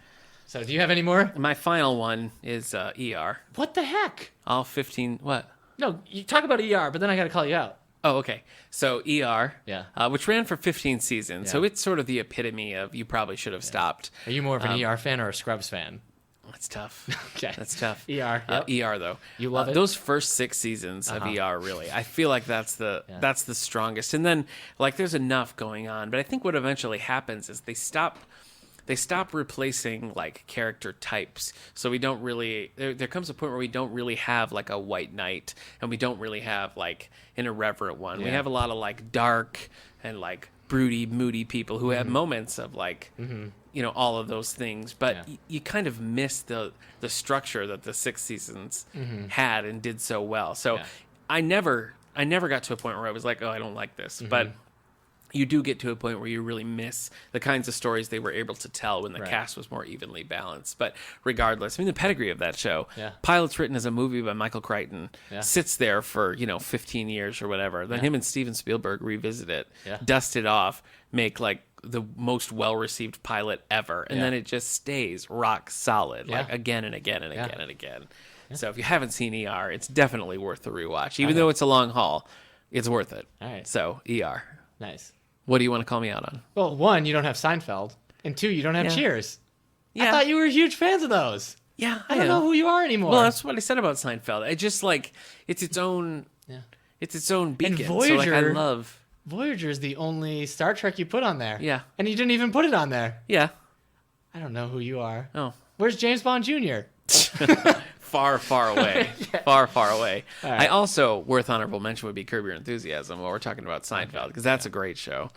So do you have any more? My final one is ER. What the heck? All 15. What? No, you talk about ER, but then I got to call you out. Oh, okay. So ER, Yeah. Which ran for 15 seasons. Yeah. So it's sort of the epitome of you probably should have stopped. Are you more of an ER fan or a Scrubs fan? That's tough. Okay. That's tough. ER. Yep. ER though. You love it? Those first 6 seasons of ER, really. I feel like that's the strongest. And then like there's enough going on, but I think what eventually happens is they stop replacing like character types. So we don't really there comes a point where we don't really have like a white knight, and we don't really have like an irreverent one. We have a lot of like dark and like broody, moody people who have moments of like all of those things, but you kind of miss the structure that the 6 seasons had and did so well. So I never got to a point where I was like, oh, I don't like this, but you do get to a point where you really miss the kinds of stories they were able to tell when the cast was more evenly balanced. But regardless, I mean, the pedigree of that show, pilot's written as a movie by Michael Crichton, sits there for, 15 years or whatever. Then him and Steven Spielberg revisit it, dust it off, make like the most well-received pilot ever. And then it just stays rock solid, like again and again and again and again. So if you haven't seen ER, it's definitely worth the rewatch. Even though it's a long haul, it's worth it. All right. So ER. Nice. What do you want to call me out on? Well, 1, you don't have Seinfeld, and 2, you don't have Cheers. Yeah. I thought you were huge fans of those. Yeah, I don't know who you are anymore. Well, that's what I said about Seinfeld. I just like it's its own beacon. And Voyager, so, like, I love Voyager is the only Star Trek you put on there. Yeah. And you didn't even put it on there. Yeah. I don't know who you are. Oh. Where's James Bond Jr.? Far, far away. Far, far away. All right. I also, worth honorable mention would be Curb Your Enthusiasm while we're talking about Seinfeld, because that's a great show.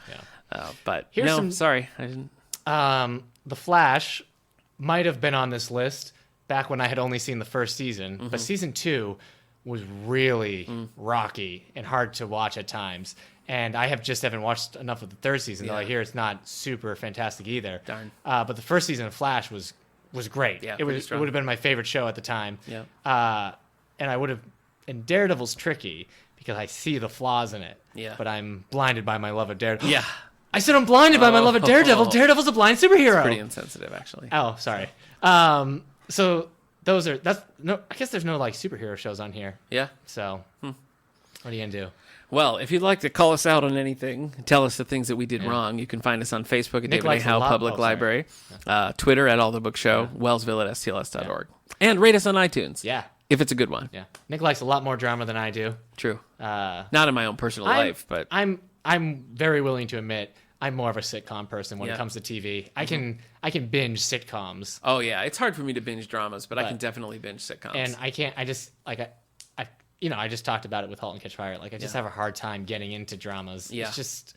Yeah. But Here's sorry, I didn't. The Flash might have been on this list back when I had only seen the first season, but season 2 was really rocky and hard to watch at times. And I haven't watched enough of the third season, though I hear it's not super fantastic either. Darn. But the first season of Flash was great. Yeah, it would have been my favorite show at the time. Yeah. And Daredevil's tricky because I see the flaws in it. Yeah. But I'm blinded by my love of Daredevil. Yeah. I said I'm blinded by my love of Daredevil. Daredevil's a blind superhero. Pretty insensitive, actually. Oh, sorry. So I guess there's no like superhero shows on here. Yeah. So what are you gonna do? Well, if you'd like to call us out on anything, tell us the things that we did wrong, you can find us on Facebook at David A. Howe Public Library, Twitter at All the Book Show, Wellsville at stls.org, and rate us on iTunes. Yeah. If it's a good one. Yeah. Nick likes a lot more drama than I do. True. Not in my own personal life, but I'm very willing to admit I'm more of a sitcom person when it comes to TV. I can binge sitcoms. Oh yeah, it's hard for me to binge dramas, but I can definitely binge sitcoms. And I can't. I just like I just talked about it with *Halt and Catch Fire*. Like I just have a hard time getting into dramas. Yeah. It's just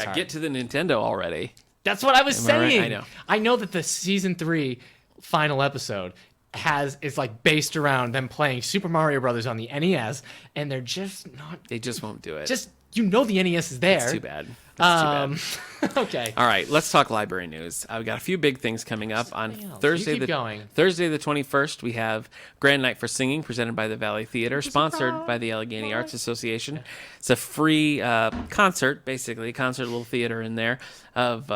hard. Get to the Nintendo already. That's what I was saying. Right? I know. I know that the season 3 final episode is like based around them playing Super Mario Brothers on the NES, and they're just not. They just won't do it. Just the NES is there. It's too bad. It's too bad. Okay. All right, let's talk library news. I've got a few big things coming up on Thursday. Thursday the 21st, we have Grand Night for Singing presented by the Valley Theater, sponsored by the Allegheny Arts Association. It's a free concert, basically, little theater in there of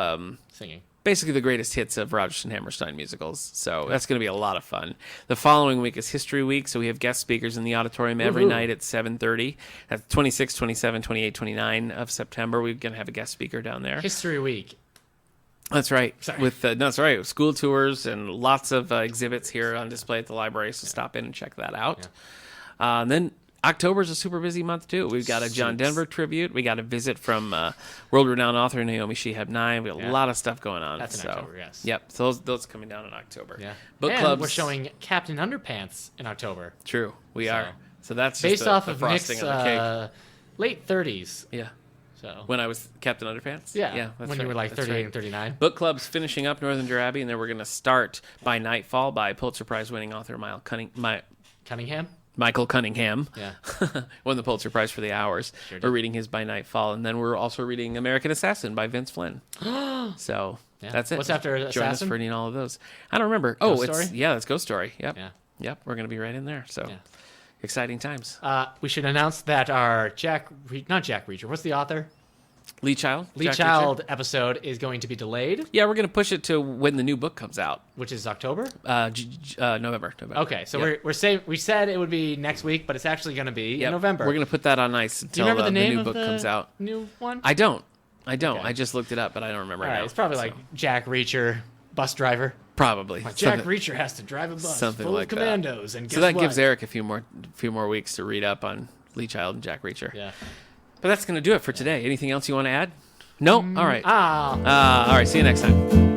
singing. Basically the greatest hits of Rodgers and Hammerstein musicals. So that's going to be a lot of fun. The following week is History Week, so we have guest speakers in the auditorium every night at 7:30. That's 26, 27, 28, 29 of September. We're going to have a guest speaker down there. History Week. That's right. Sorry. That's right. School tours and lots of exhibits here on display at the library, so stop in and check that out. Yeah. Then October's a super busy month, too. We've got a John Denver tribute. We got a visit from world-renowned author Naomi Shihab Nye. We got a lot of stuff going on. That's in October, yes. Yep, so those coming down in October. Yeah. Book and clubs. We're showing Captain Underpants in October. True, we are. So that's based just off the of frosting Nick's on the cake. late 30s. Yeah. So When I was Captain Underpants? yeah, that's when you right. were like That's 38 right. and 39. Book club's finishing up Northanger Abbey, and then we're going to start By Nightfall by Pulitzer Prize winning author Cunningham? Michael Cunningham. Yeah. Won the Pulitzer Prize for The Hours. Sure did. We're reading his By Nightfall, and then we're also reading American Assassin by Vince Flynn. So Yeah. that's it. What's after Join us Assassin? for reading all of those. I don't remember. Ghost it's Story? yeah, that's Ghost Story. Yep. Yeah. Yep. We're going to be right in there. So Yeah. exciting times. We should announce that our not Jack Reacher. What's the author? Lee Child. Lee Jack Child Reacher? episode is going to be delayed, Yeah, we're going to push it to when the new book comes out. which is October. November. Okay, so Yep. we're saying we said it would be next week, but it's actually going to be Yep. in November. We're going to put that on ice Do until you remember the name new of book the comes out. new one? I don't. Okay. I just looked it up, but I don't remember All right right, now. it's probably like Jack Reacher, bus driver. Probably. Jack Reacher has to drive a bus something full like of that. commandos, and guess So that what? gives Eric a few more weeks to read up on Lee Child and Jack Reacher. Yeah. But that's going to do it for today. Anything else you want to add? No? All right. Ah. All right. See you next time.